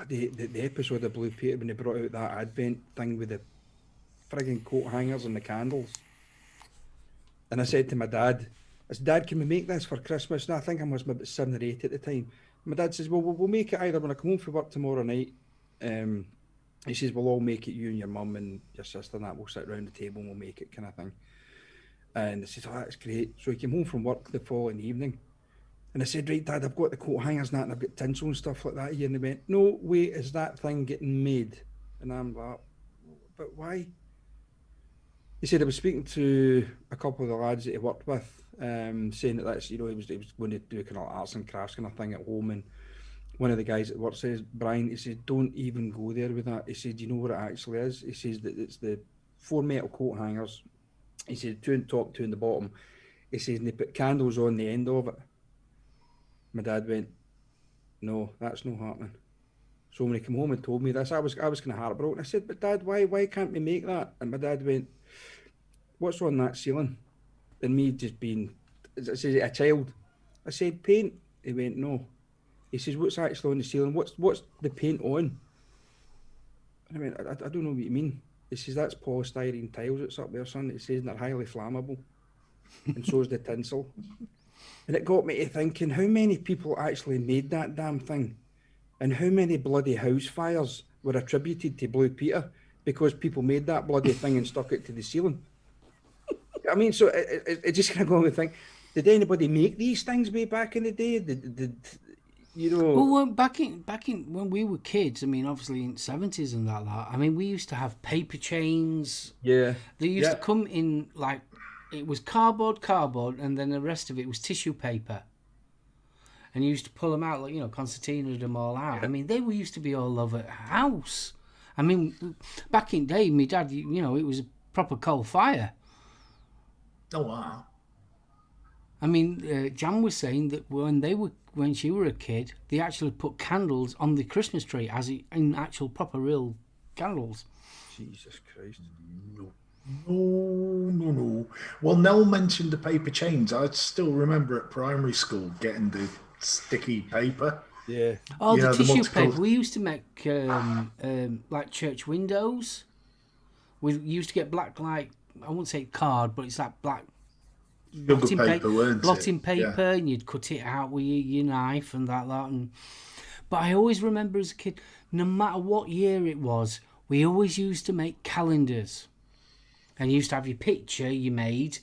the episode of Blue Peter when they brought out that Advent thing with the frigging coat hangers and the candles. And I said to my dad, I said, Dad, can we make this for Christmas? And I think I was about 7 or 8 at the time. My dad says, well, we'll make it either when I come home from work tomorrow night. He says, we'll all make it, you and your mum and your sister and that. We'll sit around the table and we'll make it, kind of thing. And I said, oh, that's great. So he came home from work the following evening. And I said, right, Dad, I've got the coat hangers and that, and I've got tinsel and stuff like that here. And he went, no, wait, is that thing getting made? And I'm like, but why? He said, I was speaking to a couple of the lads that he worked with, saying that that's, he was going to do kind of arts and crafts kind of thing at home. And one of the guys at work says, Brian, he said, don't even go there with that. He said, you know what it actually is? He says that it's the 4 metal coat hangers. He said, 2 on top, 2 on the bottom. He says, and they put candles on the end of it. My dad went, no, that's not happening. So when he came home and told me this, I was kind of heartbroken. I said, but Dad, why can't we make that? And my dad went, what's on that ceiling? And me just being, I said, a child. I said, paint. He went, no. He says, what's actually on the ceiling? What's the paint on? And I went, I don't know what you mean. He says, that's polystyrene tiles that's up there, son. He says, they're highly flammable. And so is the tinsel. And it got me to thinking, how many people actually made that damn thing? And how many bloody house fires were attributed to Blue Peter? because people made that bloody thing and stuck it to the ceiling. I mean, so it just kind of going to think, did anybody make these things way back in the day? Did you know? Well, back in when we were kids, I mean, obviously in the 70s and that. I mean, we used to have paper chains. Yeah. They used to come in like it was cardboard, and then the rest of it was tissue paper. And you used to pull them out, like, you know, Constantine had them all out. Yeah. I mean, they used to be all over the house. I mean, back in the day, my dad, you know, it was a proper coal fire. Oh, wow. I mean, Jan was saying that when she were a kid, they actually put candles on the Christmas tree in actual proper real candles. Jesus Christ. No. Well, Nell mentioned the paper chains. I still remember at primary school getting the sticky paper. Yeah. Oh, You the know, the tissue multiple- paper. We used to make like church windows. We used to get black, like, I wouldn't say card, but it's like black Sugar paper, weren't it? blotting paper, Yeah. and you'd cut it out with your knife and that. But I always remember as a kid, no matter what year it was, we always used to make calendars. And you used to have your picture you made,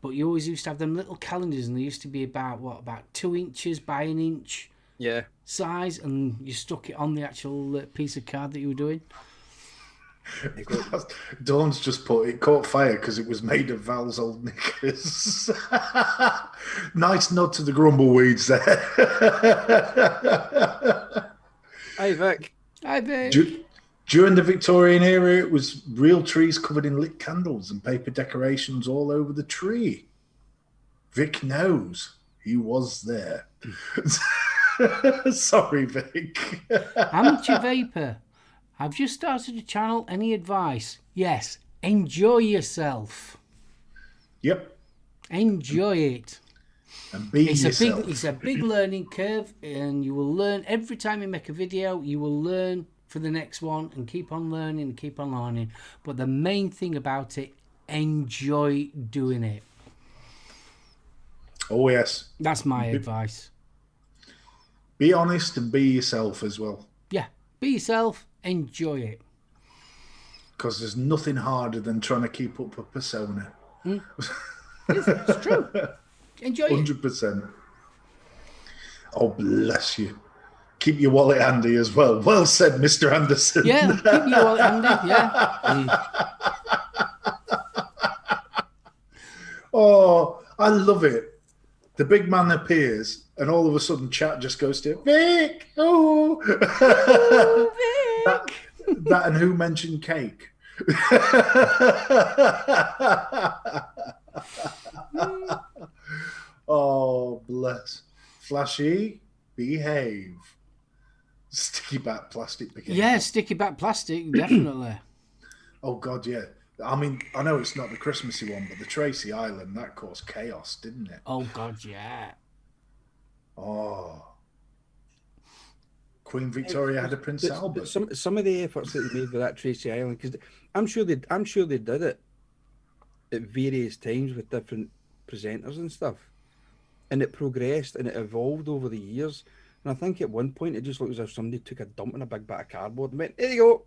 but you always used to have them little calendars, and they used to be about 2 inches by an inch Yeah. size, and you stuck it on the actual piece of card that you were doing. Dawn's just put it caught fire because it was made of Val's old knickers. Nice nod to the grumbleweeds there. Hi, Vic. I bet. During the Victorian era, it was real trees covered in lit candles and paper decorations all over the tree. Vic knows he was there. Sorry, Vic. Amateur Vapor. I've just started a channel. Any advice? Yes. Enjoy yourself. Yep. Enjoy it. And be yourself. It's a big learning curve, and you will learn every time you make a video. You will learn for the next one and keep on learning and keep on learning. But the main thing about it, enjoy doing it. Oh, yes. That's my advice. Be honest and be yourself as well. Yeah. Be yourself. Enjoy it. Because there's nothing harder than trying to keep up a persona. It's true. Enjoy it. 100%. Oh, bless you. Keep your wallet handy as well. Well said, Mr. Anderson. Yeah, keep your wallet handy. Yeah. Oh, I love it. The big man appears, and all of a sudden, chat just goes to Vic. Oh, that and who mentioned cake? Oh, bless. Flashy, behave. Sticky back plastic became. Yeah, sticky back plastic, definitely. Oh, God, yeah. I mean, I know it's not the Christmassy one, but the Tracy Island, that caused chaos, didn't it? Oh, God, yeah. Oh. Queen Victoria had a Prince Albert. Some of the efforts that they made with that Tracy Island, because I'm sure they did it at various times with different presenters and stuff, and it progressed and it evolved over the years. And I think at one point it just looked as if somebody took a dump in a big bit of cardboard and went, "There you go."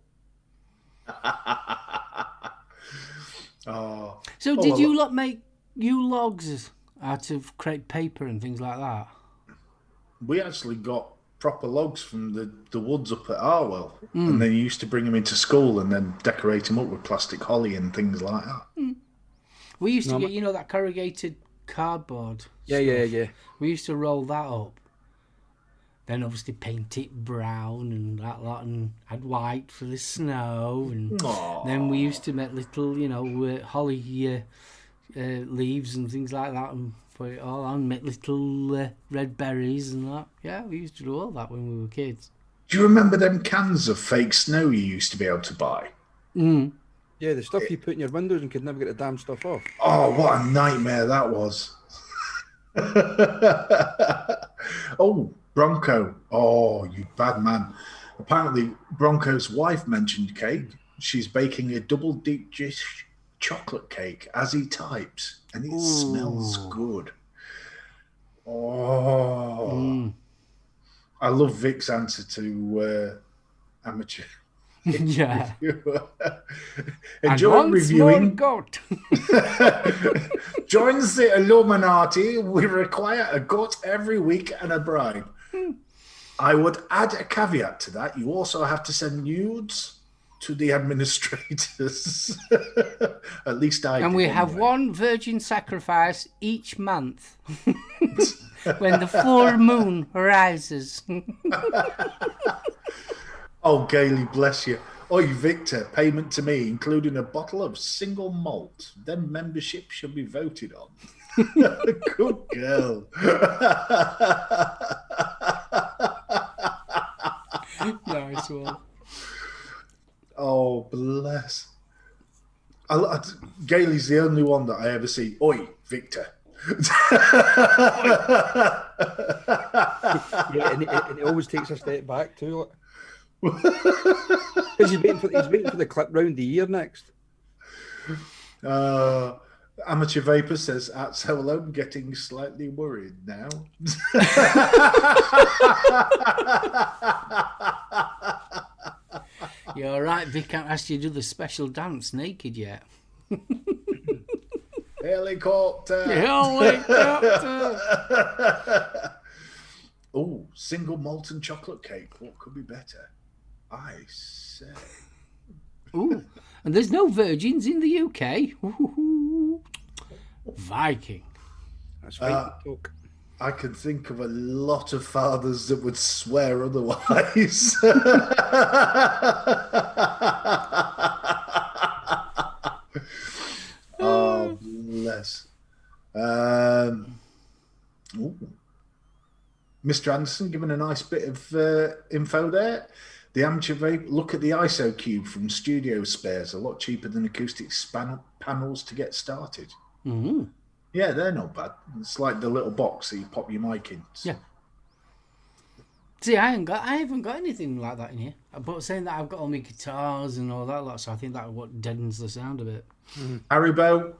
Oh. So did you lot make logs out of crepe paper and things like that? We actually got proper logs from the woods up at Arwell, and then you used to bring them into school and then decorate them up with plastic holly and things like that. We used to get, you know, that corrugated cardboard. Yeah. We used to roll that up. Then obviously paint it brown and that lot, and add white for the snow. And Aww. then we used to make little, you know, holly leaves and things like that, and put it all on, make little red berries and that. Yeah, we used to do all that when we were kids. Do you remember them cans of fake snow you used to be able to buy? Mm. Yeah, the stuff you put in your windows and could never get the damn stuff off. Oh, what a nightmare that was. Oh, Bronco. Oh, you bad man. Apparently, Bronco's wife mentioned cake. She's baking a double deep dish chocolate cake as he types, and it smells good. Oh. I love Vic's answer to amateur. Yeah. Enjoy and once more reviewing. goat. Joins the Illuminati. We require a goat every week and a bribe. I would add a caveat to that. You also have to send nudes to the administrators. At least I And did we have anyway. one virgin sacrifice each month when the full moon rises. Oh, Gailey, bless you. Oi, Victor, payment to me, including a bottle of single malt. Then membership should be voted on. Good girl. Nice one. Oh, bless. Gailey's the only one that I ever see. Oi, Victor. Yeah, and he always takes a step back too. Because he's waiting for the clip round the ear next. Amateur Vapor says at SoulOhm, getting slightly worried now. You're all right, Vic. Can't ask you to do the special dance naked yet. Helicopter. Helicopter. Oh, single molten chocolate cake. What could be better? I say. Ooh, and there's no virgins in the UK. Ooh. Viking. That's fine. Talk. I can think of a lot of fathers that would swear otherwise. Oh, bless. Ooh. Mr. Anderson giving a nice bit of info there. The amateur vape, look at the ISO cube from Studio Spares, a lot cheaper than acoustic panels to get started. Mm-hmm. Yeah, they're not bad. It's like the little box that you pop your mic in. Yeah. See, I haven't got anything like that in here. But saying that I've got all my guitars and all that lot, so I think that's what deadens the sound a bit. Haribo,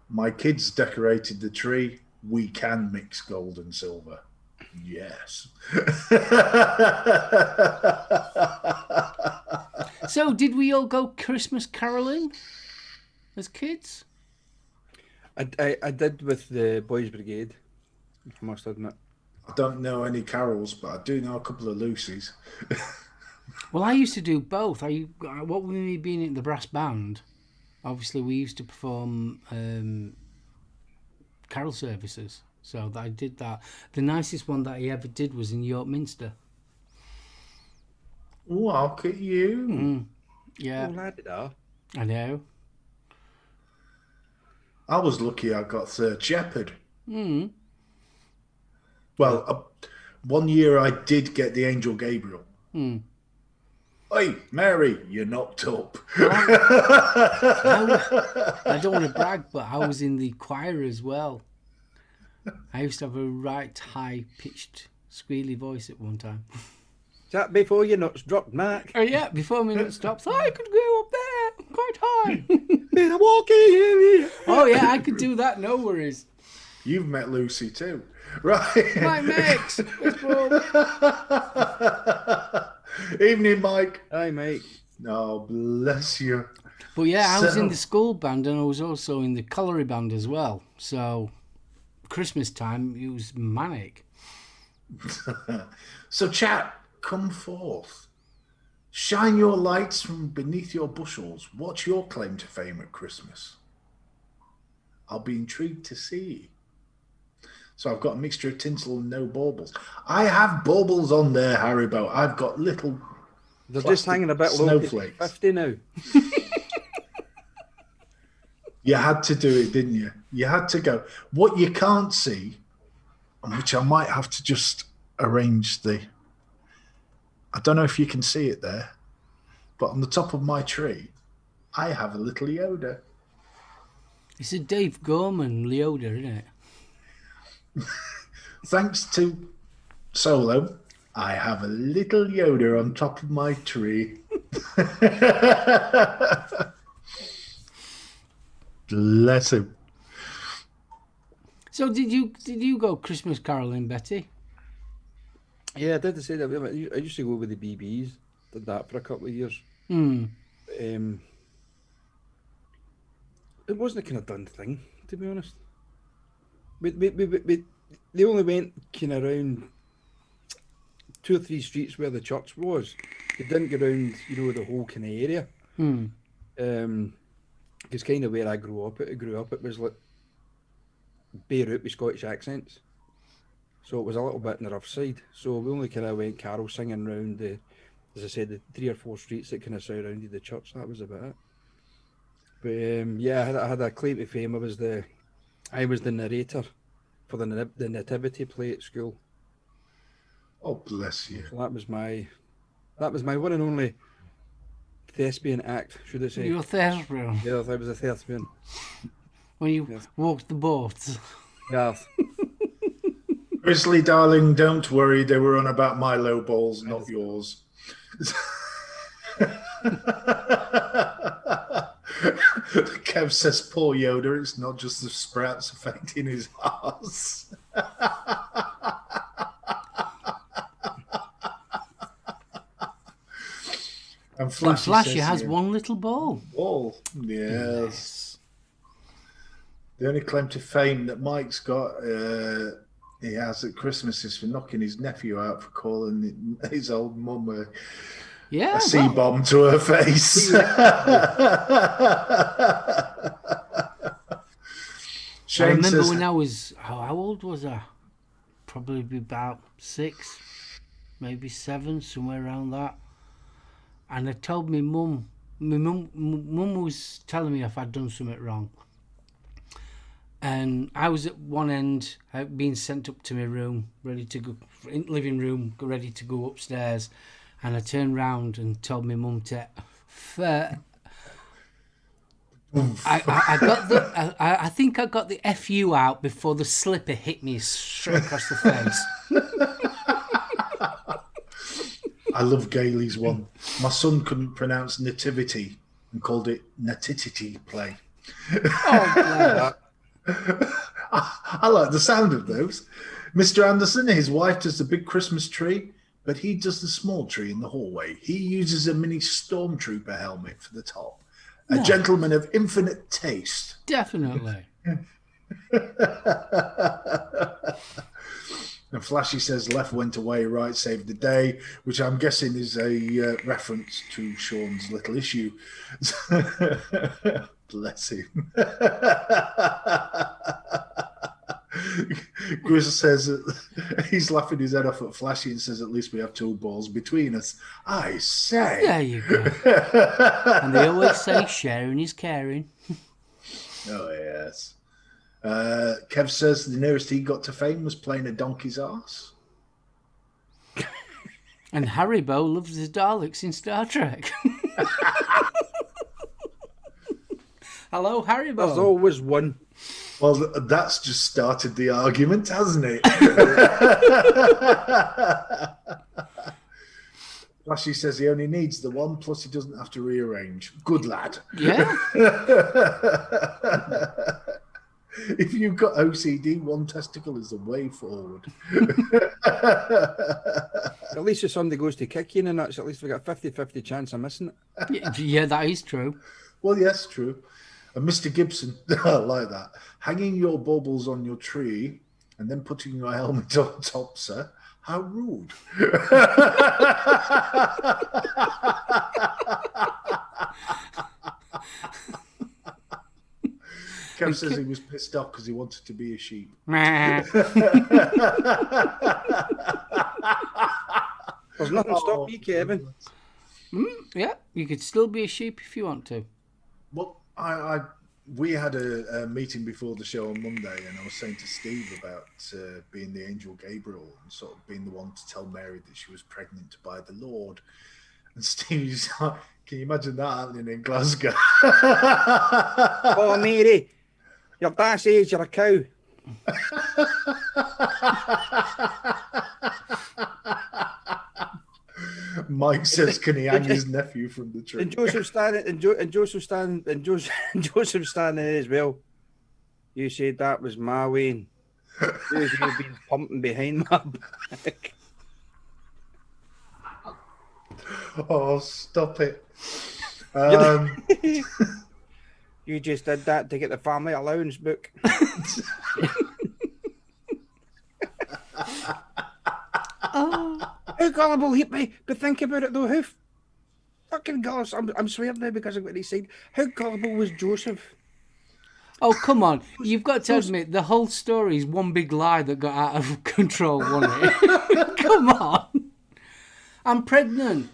my kids decorated the tree. We can mix gold and silver. Yes. So, did we all go Christmas caroling as kids? I did with the Boys Brigade, I must admit. I don't know any carols, but I do know a couple of Lucy's. Well, I used to do both. What with me being in the brass band, obviously we used to perform carol services. So I did that. The nicest one that I ever did was in York Minster. Look at you. Yeah, Oh, la-di-da. I know. I was lucky I got third shepherd. Mm. Well, one year I did get the Angel Gabriel. Mm. Hey, Mary, you're knocked up. I don't want to brag, but I was in the choir as well. I used to have a right high-pitched, squealy voice at one time. Is that before your nuts dropped, Mark? Oh yeah, before my nut stops, I could go up there quite high. Been a walking in here. Oh yeah, I could do that, no worries. You've met Lucy too. Right. My mix. Evening, Mike. Aye, mate. Oh, bless you. But yeah, I was So- in the school band and I was also in the colliery band as well. So Christmas time, it was manic. So, chat, come forth. Shine your lights from beneath your bushels. What's your claim to fame at Christmas? I'll be intrigued to see. So I've got a mixture of tinsel and no baubles. I have baubles on there, Haribo. I've got little They're just plastic hanging a bit low. 'Cause snowflakes. it's 50 now. You had to do it, didn't you? You had to go. What you can't see, and which I might have to just arrange I don't know if you can see it there, but on the top of my tree, I have a little Yoda. It's a Dave Gorman Leoda, isn't it? Thanks to SoulOhm, I have a little Yoda on top of my tree. Bless him. So did you go Christmas caroling, Betty? Yeah, I did say that. I used to go with the BBs. Did that for a couple of years. Mm. It wasn't a kind of done thing, to be honest. They only went kind of around 2 or 3 streets where the church was. They didn't go around, the whole kind of area. Mm. Because kind of where I grew up, it was like Beirut with Scottish accents. So it was a little bit on the rough side. So we only kind of went carol singing around as I said, the 3 or 4 streets that kind of surrounded the church. That was about it. But I had a claim to fame. I was the narrator for the nativity play at school. Oh, bless you. So that was my one and only thespian act, should I say? You're a thespian. Yes, I was a thespian. When you walked the boats. Yes. Grizzly, darling, don't worry. They were on about my low balls, not yours. Kev says, poor Yoda, it's not just the sprouts affecting his arse. And Flashy has one little ball. Ball, yes. The only claim to fame that Mike's got, he has at Christmas is for knocking his nephew out for calling his old mum a C-bomb to her face. I remember when I was, how old was I? Probably about 6, maybe 7, somewhere around that. And I told my mum was telling me if I'd done something wrong. And I was at one end, being sent up to my room, ready to go, living room, ready to go upstairs. And I turned round and told my mum to... I think I got the FU out before the slipper hit me straight across the face. I love Gailey's one. My son couldn't pronounce nativity and called it natitity play. Oh, I like the sound of those. Mr. Anderson, his wife does the big Christmas tree, but he does the small tree in the hallway. He uses a mini stormtrooper helmet for the top. A gentleman of infinite taste. Definitely. And Flashy says left went away, right saved the day, which I'm guessing is a reference to Sean's little issue. Bless him. Grizz says he's laughing his head off at Flashy and says at least we have 2 balls between us. I say. There you go. And they always say sharing is caring. Oh, yes. Kev says the nearest he got to fame was playing a donkey's arse. And Haribo loves the Daleks in Star Trek. Hello, Haribo. There's always one. Well, that's just started the argument, hasn't it? Flashy says he only needs the one, plus he doesn't have to rearrange. Good lad. Yeah. If you've got OCD, one testicle is the way forward. At least if somebody goes to kick you and that's at least we got 50-50 chance of missing it. Yeah, that is true. Well, yes, true. And Mr. Gibson, I like that. Hanging your baubles on your tree and then putting your helmet on top, sir. How rude. Kev says he was pissed off because he wanted to be a sheep. There's nothing stopping you, Kevin. Yeah, you could still be a sheep if you want to. Well, we had a meeting before the show on Monday, and I was saying to Steve about being the angel Gabriel and sort of being the one to tell Mary that she was pregnant by the Lord. And Steve's like, can you imagine that happening in Glasgow? Oh, Mary, your dad says you're a cow. Mike says, "Can he hang his nephew from the tree?" And Joseph standing, Joseph standing there as well. You said that was my Wayne. You've been pumping behind my back. Oh, stop it. You just did that to get the family allowance book. How gullible he'd be, but think about it though, how fucking gullible, I'm swearing now because of what he said. How gullible was Joseph? Oh, come on. You've got to admit, the whole story is one big lie that got out of control, wasn't it? Come on. I'm pregnant.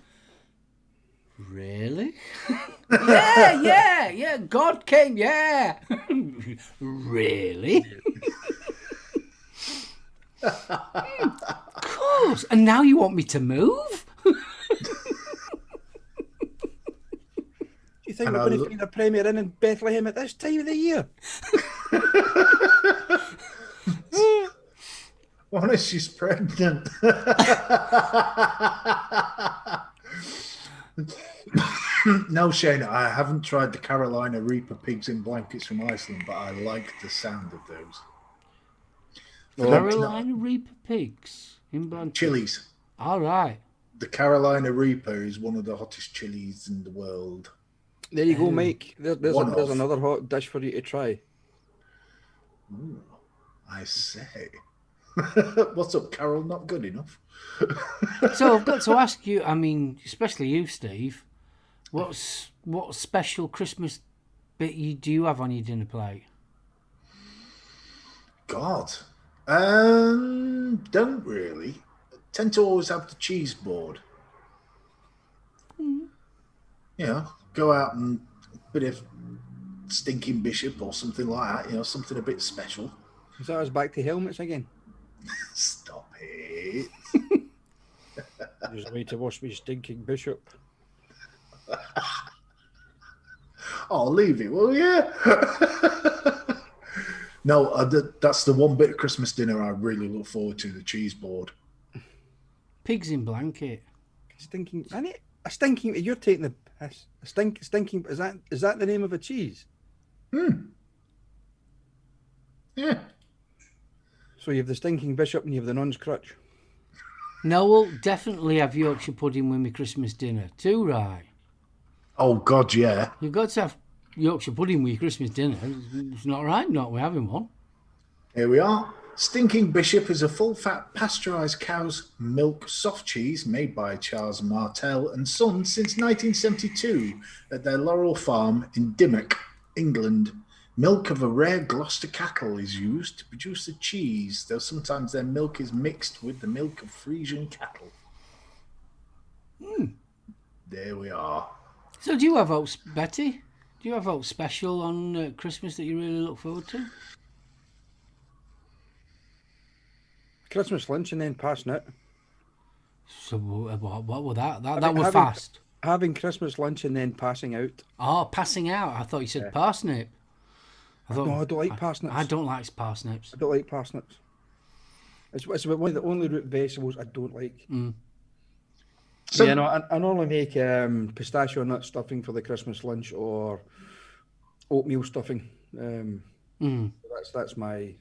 Really? Yeah. God came, yeah. Really? Of course. And now you want me to move? Do you think we're going to find a premier in Bethlehem at this time of the year? Honest, she's pregnant. No, Shane, I haven't tried the Carolina Reaper pigs in blankets from Iceland, but I like the sound of those. Carolina Reaper pigs in blankets. Chilies. All right. The Carolina Reaper is one of the hottest chilies in the world. There you go, Mike. There's One-off. another hot dish for you to try. Ooh, I say. What's up, Carol? Not good enough. So I've got to ask you, I mean, especially you, Steve, what special Christmas bit do you have on your dinner plate? God. Don't really. Tend to always have the cheese board. You know, go out and a bit of stinking bishop or something like that, you know, something a bit special. Is that us back to helmets again? Stop it. There's a way to wash me stinking bishop. Oh, leave it, will you? No, that's the one bit of Christmas dinner I really look forward to, the cheese board. Pigs in blanket. Stinking, a stinking, you're taking the piss. Stinking, is that the name of a cheese? Yeah. So you have the stinking bishop and you have the nun's crutch. Noel, definitely have Yorkshire pudding with me Christmas dinner. Too right. Oh, God, yeah. You've got to have Yorkshire pudding with your Christmas dinner. It's not right not we're having one. Here we are. Stinking Bishop is a full-fat pasteurised cow's milk soft cheese made by Charles Martel and Son since 1972 at their Laurel Farm in Dimmock, England. Milk of a rare Gloucester cattle is used to produce the cheese, though sometimes their milk is mixed with the milk of Frisian cattle. There we are. So do you have out, Betty? Do you have out special on Christmas that you really look forward to? Christmas lunch and then passing it. So what was that? That was fast. Having Christmas lunch and then passing out. Oh, passing out. I thought you said parsnip. No, I don't like parsnips. I don't like parsnips. I don't like parsnips. It's one of the only root vegetables I don't like. So, yeah, no, I normally make pistachio nut stuffing for the Christmas lunch or oatmeal stuffing. That's my,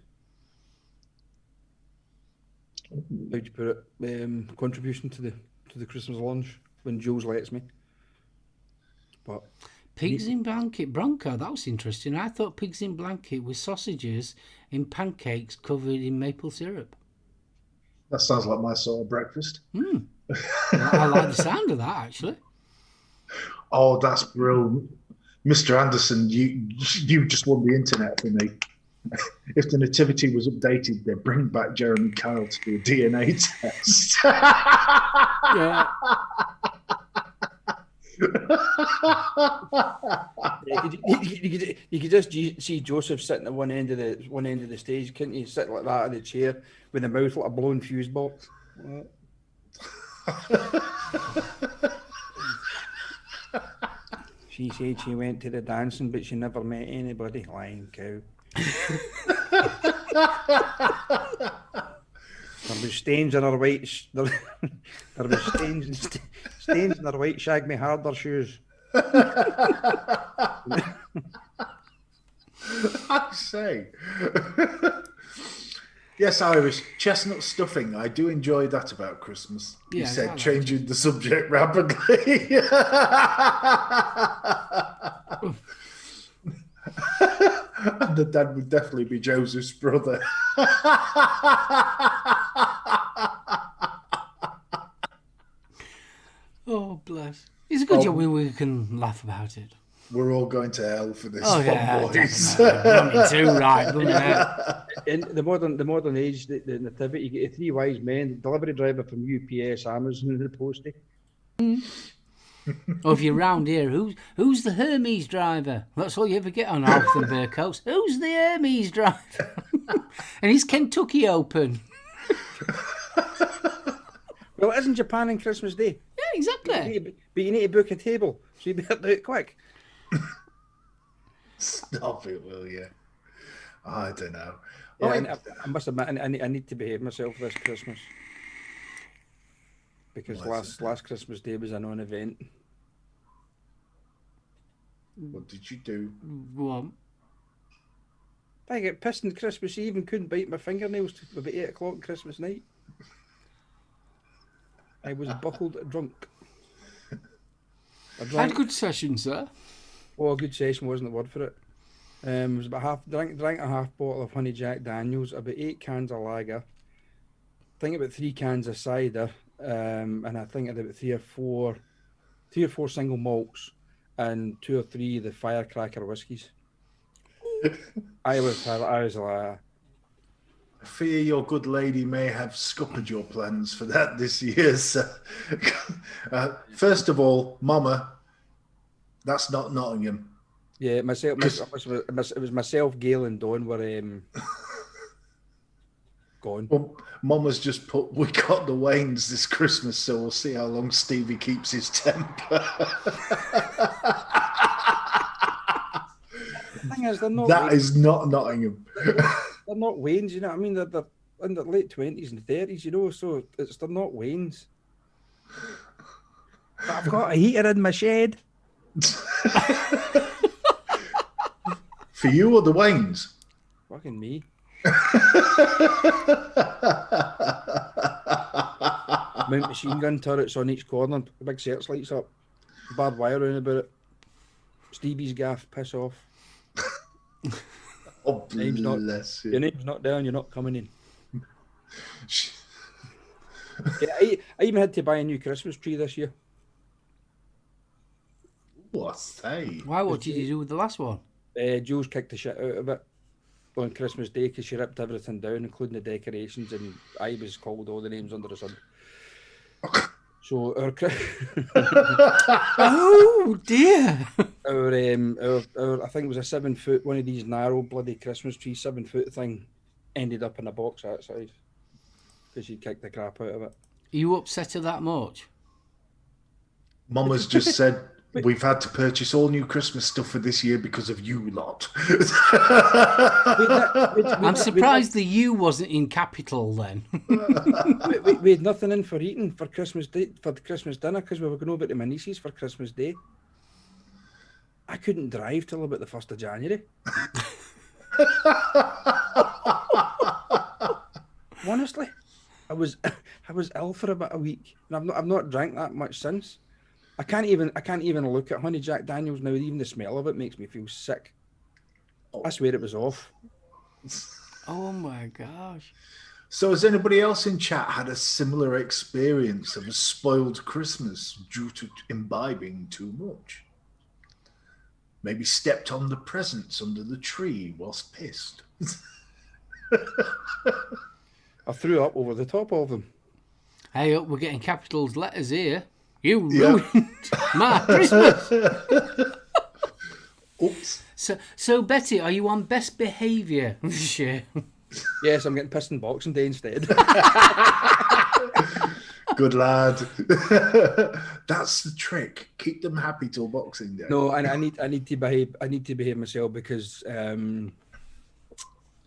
how do you put it, contribution to the Christmas lunch when Jules lets me. But pigs in blanket, Bronco, that was interesting. I thought pigs in blanket was sausages in pancakes covered in maple syrup. That sounds like my sort of breakfast. I like the sound of that, actually. Oh, that's brilliant. Mr. Anderson, you just won the internet for me. If the nativity was updated, they'd bring back Jeremy Kyle to do a DNA test. Yeah. You could just see Joseph sitting at one end of the stage, couldn't you? Sitting like that in the chair with the mouth like a blown fuse box. She said she went to the dancing, but she never met anybody. Lying cow. There was stains in her white. There was stains in her white shag me harder shoes. I say. Yes, Irish. Chestnut stuffing. I do enjoy that about Christmas. You Yeah, I said, like changing the subject rapidly. And the dad would definitely be Joseph's brother. Oh, bless. It's a good job we can laugh about it. We're all going to hell for this Oh, one, yeah, boys. definitely. Me too, right, blooming heck. In the modern age, the nativity, you get three wise men, delivery driver from UPS, Amazon, and the postie. Or if you're round here, who's the Hermes driver? That's all you ever get on Alf and Burcoats. Who's the Hermes driver? And is Kentucky open? Well, it isn't Japan on Christmas Day. Yeah, exactly. But you need to book a table, so you better do it quick. Stop it, will you? I don't know. Yeah, I must admit, I need to behave myself this Christmas. Because last Christmas Day was a non-event. What did you do? What? I get pissed on Christmas Eve and couldn't bite my fingernails till about 8 o'clock Christmas night. I was buckled drunk. I had a good session, sir. Oh, a good session wasn't the word for it. It was about drank a half bottle of honey Jack Daniels, about 8 cans of lager, I think about 3 cans of cider, and I think about three or four single malts, and 2 or 3 of the firecracker whiskies. I was like, I fear your good lady may have scuppered your plans for that this year, sir. First of all, Mama, that's not Nottingham. yeah, it was myself, Gail, and Dawn were gone. Well, Mama's just put, we got the Waynes this Christmas, so we'll see how long Stevie keeps his temper. The thing is, they're not That Waynes. is not Nottingham. They're not Waynes, you know what I mean? They're in their late 20s and 30s, you know, so they're not Waynes. But I've got a heater in my shed. For you or the Waynes? Fucking me. Mount machine gun turrets on each corner, big searchlights up, barbed wire around about it. Stevie's gaff, piss off. Oh, Name's not- bless Your you. name's not down, you're not coming in. Yeah, I even had to buy a new Christmas tree this year. What say? Why? What did you do with the last one? Jules kicked the shit out of it on Christmas Day because she ripped everything down, including the decorations, and I was called all the names under the sun. So our Oh dear! our I think it was a 7 foot, one of these narrow bloody Christmas tree 7 foot thing, ended up in a box outside because she kicked the crap out of it. Are you upset at that much? Mama's just said we've had to purchase all new Christmas stuff for this year because of you lot. I'm surprised the U wasn't in capital then. We had nothing in for eating for Christmas Day, for the Christmas dinner, because we were going over to my niece's for Christmas Day. I couldn't drive till about the 1st of January. Honestly, I was ill for about a week, and I've not drank that much since. I can't even look at honey Jack Daniels now. Even the smell of it makes me feel sick. I swear it was off. Oh my gosh! So has anybody else in chat had a similar experience of a spoiled Christmas due to imbibing too much? Maybe stepped on the presents under the tree whilst pissed. I threw up over the top of them. Hey, up, we're getting capitals letters here. You ruined my Christmas. Oops. So Betty, are you on best behaviour this year? Yes, I'm getting pissed on Boxing Day instead. Good lad. That's the trick. Keep them happy till Boxing Day. No, I need to behave myself because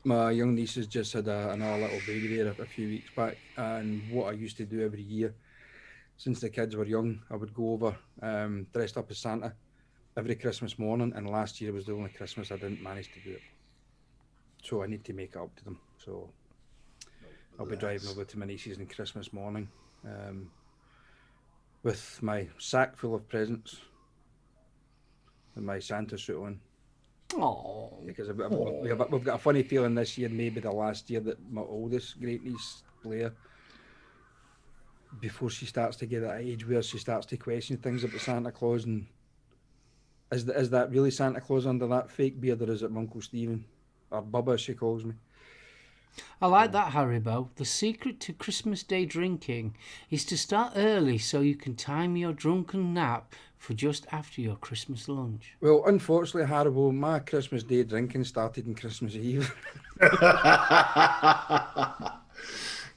my young niece has just had another little baby there a few weeks back, and what I used to do every year since the kids were young, I would go over dressed up as Santa every Christmas morning, and last year was the only Christmas I didn't manage to do it. So I need to make it up to them. So I'll be driving over to my niece's on Christmas morning, with my sack full of presents and my Santa suit on. Oh, Because we've got a funny feeling this year, maybe the last year, that my oldest great niece Blair, before she starts to get that age where she starts to question things about Santa Claus, and is that really Santa Claus under that fake beard, or is it my Uncle Stephen, or Bubba as she calls me? I like that, Haribo. The secret to Christmas Day drinking is to start early so you can time your drunken nap for just after your Christmas lunch. Well, unfortunately, Haribo, my Christmas Day drinking started on Christmas Eve.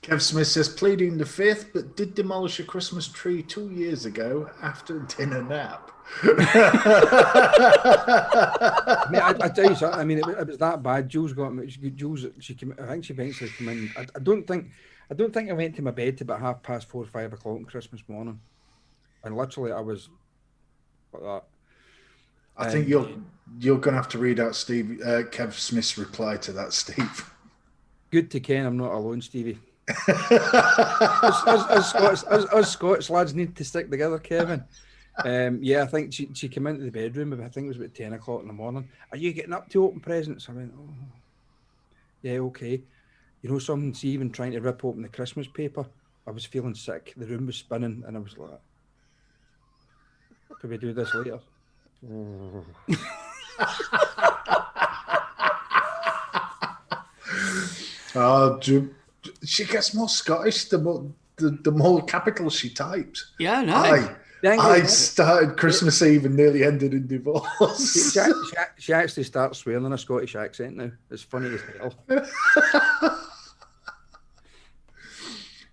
Kev Smith says, pleading the fifth, but did demolish a Christmas tree 2 years ago after a dinner nap. I mean, I tell you something. I mean, it was that bad. Jules got me. Jules, she came. I think she eventually came in. I don't think I went to my bed till about 4:30 or 5 o'clock on Christmas morning, and literally I was like that. I think you're going to have to read out Kev Smith's reply to that, Steve. Good to ken I'm not alone, Stevie. us Scots lads need to stick together, Kevin. Yeah, I think she came into the bedroom, I think it was about 10 o'clock in the morning. Are you getting up to open presents? I went, oh, yeah, okay. You know something, see, even trying to rip open the Christmas paper, I was feeling sick. The room was spinning, and I was like, could we do this later? She gets more Scottish the more capitals she types. Yeah, no. I started Christmas Eve and nearly ended in divorce. She actually starts swearing in a Scottish accent now. It's funny as hell.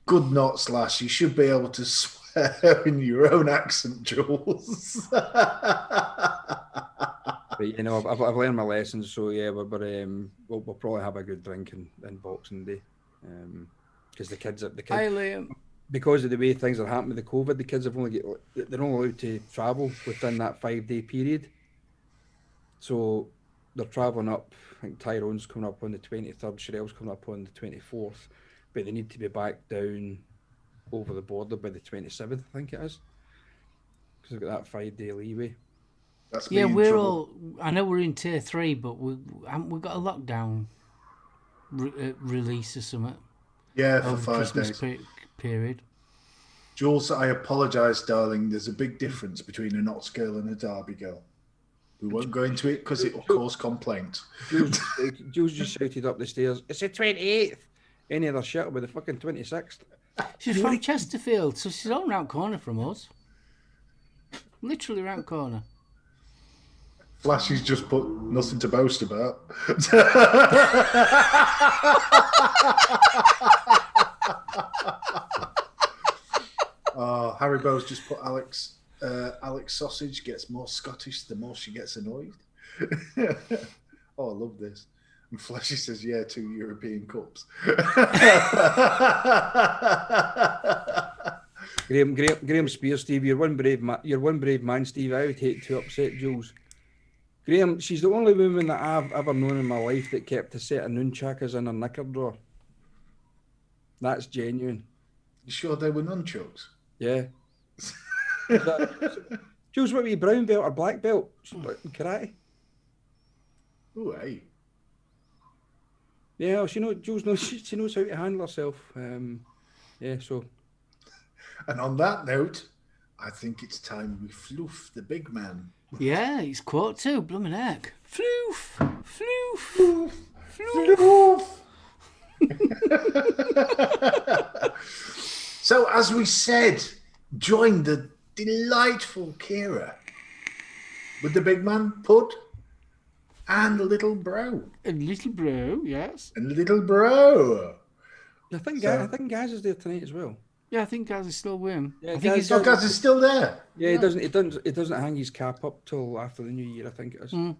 Good not, Slash. You should be able to swear in your own accent, Jules. But you know, I've learned my lessons, so yeah, we'll probably have a good drink in Boxing Day, because the kids. Hi, Liam. Because of the way things are happening with the COVID, the kids they're only allowed to travel within that 5-day period. So they're travelling up. I think Tyrone's coming up on the 23rd, Sherelle's coming up on the 24th, but they need to be back down over the border by the 27th, I think it is, because they've got that 5-day leeway. Yeah, we're all. I know we're in tier 3, but we've got a lockdown release or something. Yeah, for over 5 Christmas days. Period. Jules, I apologise, darling. There's a big difference between a Notts girl and a Derby girl. We won't go into it because it will cause complaints. Jules just shouted up the stairs, "It's the 28th." Any other shit with the fucking 26th. She's from Chesterfield, so she's all round corner from us. Literally round corner. Flashy's just put nothing to boast about. Harry Bowes just put Alex Sausage gets more Scottish the more she gets annoyed. Oh, I love this. And Flashy says, yeah, 2 European Cups. Graham Spears, Steve, you're one brave man, Steve. I would hate to upset Jules. Graham, she's the only woman that I've ever known in my life that kept a set of nunchakas in her knicker drawer. That's genuine. You sure they were nunchucks? Yeah. Jules, what were you, brown belt or black belt? Karate? Oh, hey. Yeah, Jules knows she knows how to handle herself. Yeah, so. And on that note, I think it's time we floof the big man. Yeah, he's quote too, blooming heck. Floof, floof, floof. So, as we said, join the delightful Kira with the big man, Pud, and little bro. And little bro, yes. And little bro. I think Gaz is there tonight as well. Yeah, I think Gaz is still with him. Yeah, Gaz is still there. Yeah, he doesn't hang his cap up till after the new year, I think it is. Mm.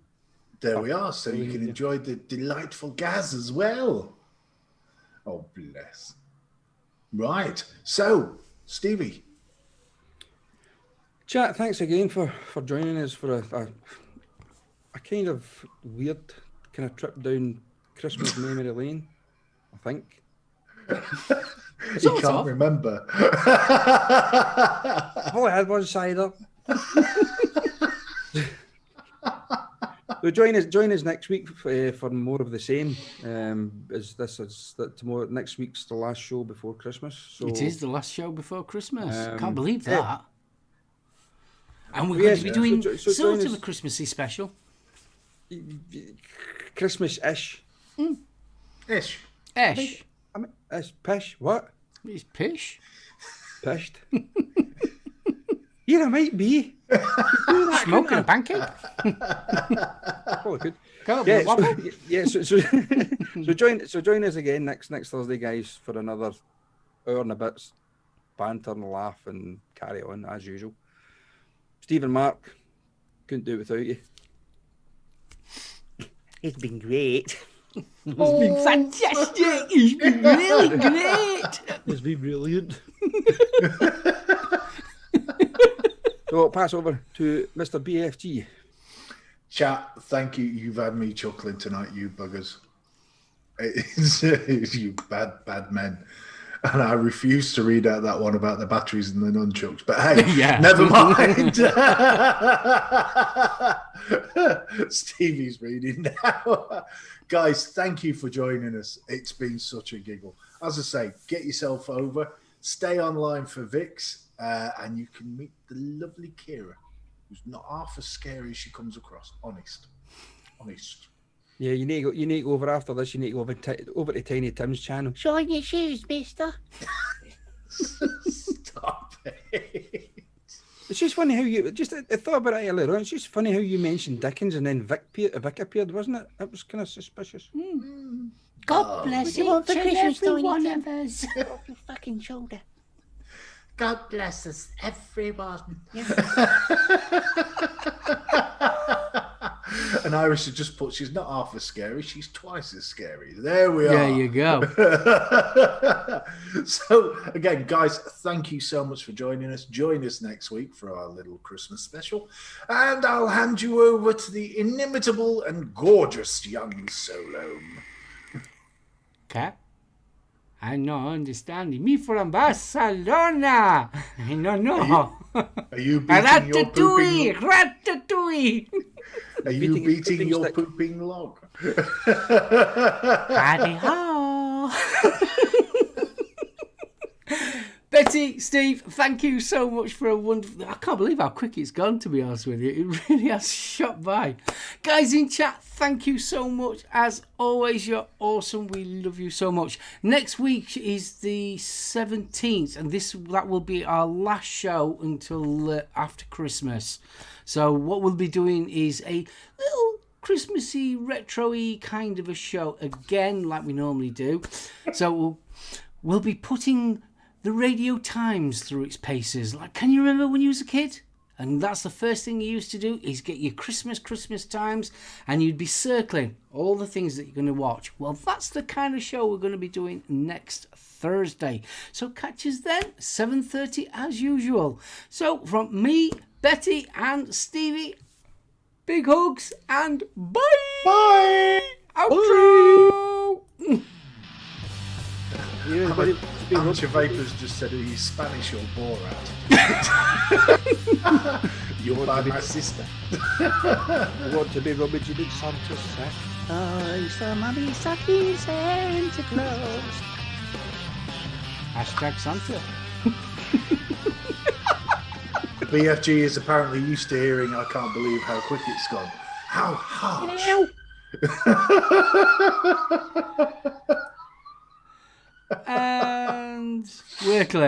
There we are. So you can enjoy the delightful Gaz as well. Oh, bless. Right. So, Stevie. Chat, thanks again for joining us for a kind of weird kind of trip down Christmas memory lane, I think. He Sort can't of. remember. I've only had one cider. So join us next week for more of the same. Tomorrow? Next week's the last show before Christmas. So It is the last show before Christmas. Can't believe yeah. that. And we're Yes, going to be doing so sort join of a us- Christmassy special. Christmas-ish. Ish. Esh. I mean, it's pish. What? It's pish. Pished. Yeah, I might be. Smoking a pancake. Probably could. Go Yeah, waffle. so join us again next Thursday, guys, for another hour and a bit banter and laugh and carry on as usual. Steve and Mark, couldn't do it without you. It's been great. It's been fantastic. It's been really great. It's been brilliant. So I'll pass over to Mr. BFG. Chat, thank you. You've had me chuckling tonight, you buggers. It's you bad men. And I refuse to read out that one about the batteries and the nunchucks. But hey, Yeah. never mind. Stevie's reading now. Guys, thank you for joining us. It's been such a giggle. As I say, get yourself over. Stay online for Vix. And you can meet the lovely Kira, who's not half as scary as she comes across. Honest. Yeah, you need to go over after this. You need to go over to Tiny Tim's channel. Show your shoes, mister. Stop it. It's just funny how you I thought about it earlier on. It's just funny how you mentioned Dickens and then Vic appeared, wasn't it? That was kind of suspicious. God bless What do you each want for and Christmas, every Tiny one Tim? of us. Off your fucking shoulder. God bless us, everyone. And Iris has just put, she's not half as scary, she's twice as scary. There we are. There you go. So, again, guys, thank you so much for joining us. Join us next week for our little Christmas special. And I'll hand you over to the inimitable and gorgeous young SoulOhm. Cat? I'm not understanding. Me from Barcelona. I don't know. Are you beating your Ratatouille! pooping, Ratatouille! are you Beating- beating pooping your stick. pooping log? Howdy ho! Betty, Steve, thank you so much for a wonderful... I can't believe how quick it's gone, to be honest with you. It really has shot by. Guys in chat, thank you so much. As always, you're awesome. We love you so much. Next week is the 17th, and that will be our last show until after Christmas. So what we'll be doing is a little Christmassy, retro-y kind of a show again, like we normally do. So we'll be putting the Radio Times through its paces. Like, can you remember when you was a kid? And that's the first thing you used to do, is get your Christmas Times, and you'd be circling all the things that you're going to watch. Well, that's the kind of show we're going to be doing next Thursday. So catch us then, 7:30 as usual. So from me, Betty and Stevie, big hugs and bye! Bye! Outro! Amateur Vapors just said he's Spanish or Borat. You're by my sister. Want to be rummaging in Santa's sack? Oh, so mummy sucking Santa Claus. Hashtag Santa. BFG is apparently used to hearing, I can't believe how quick it's gone. How harsh. And we're clear.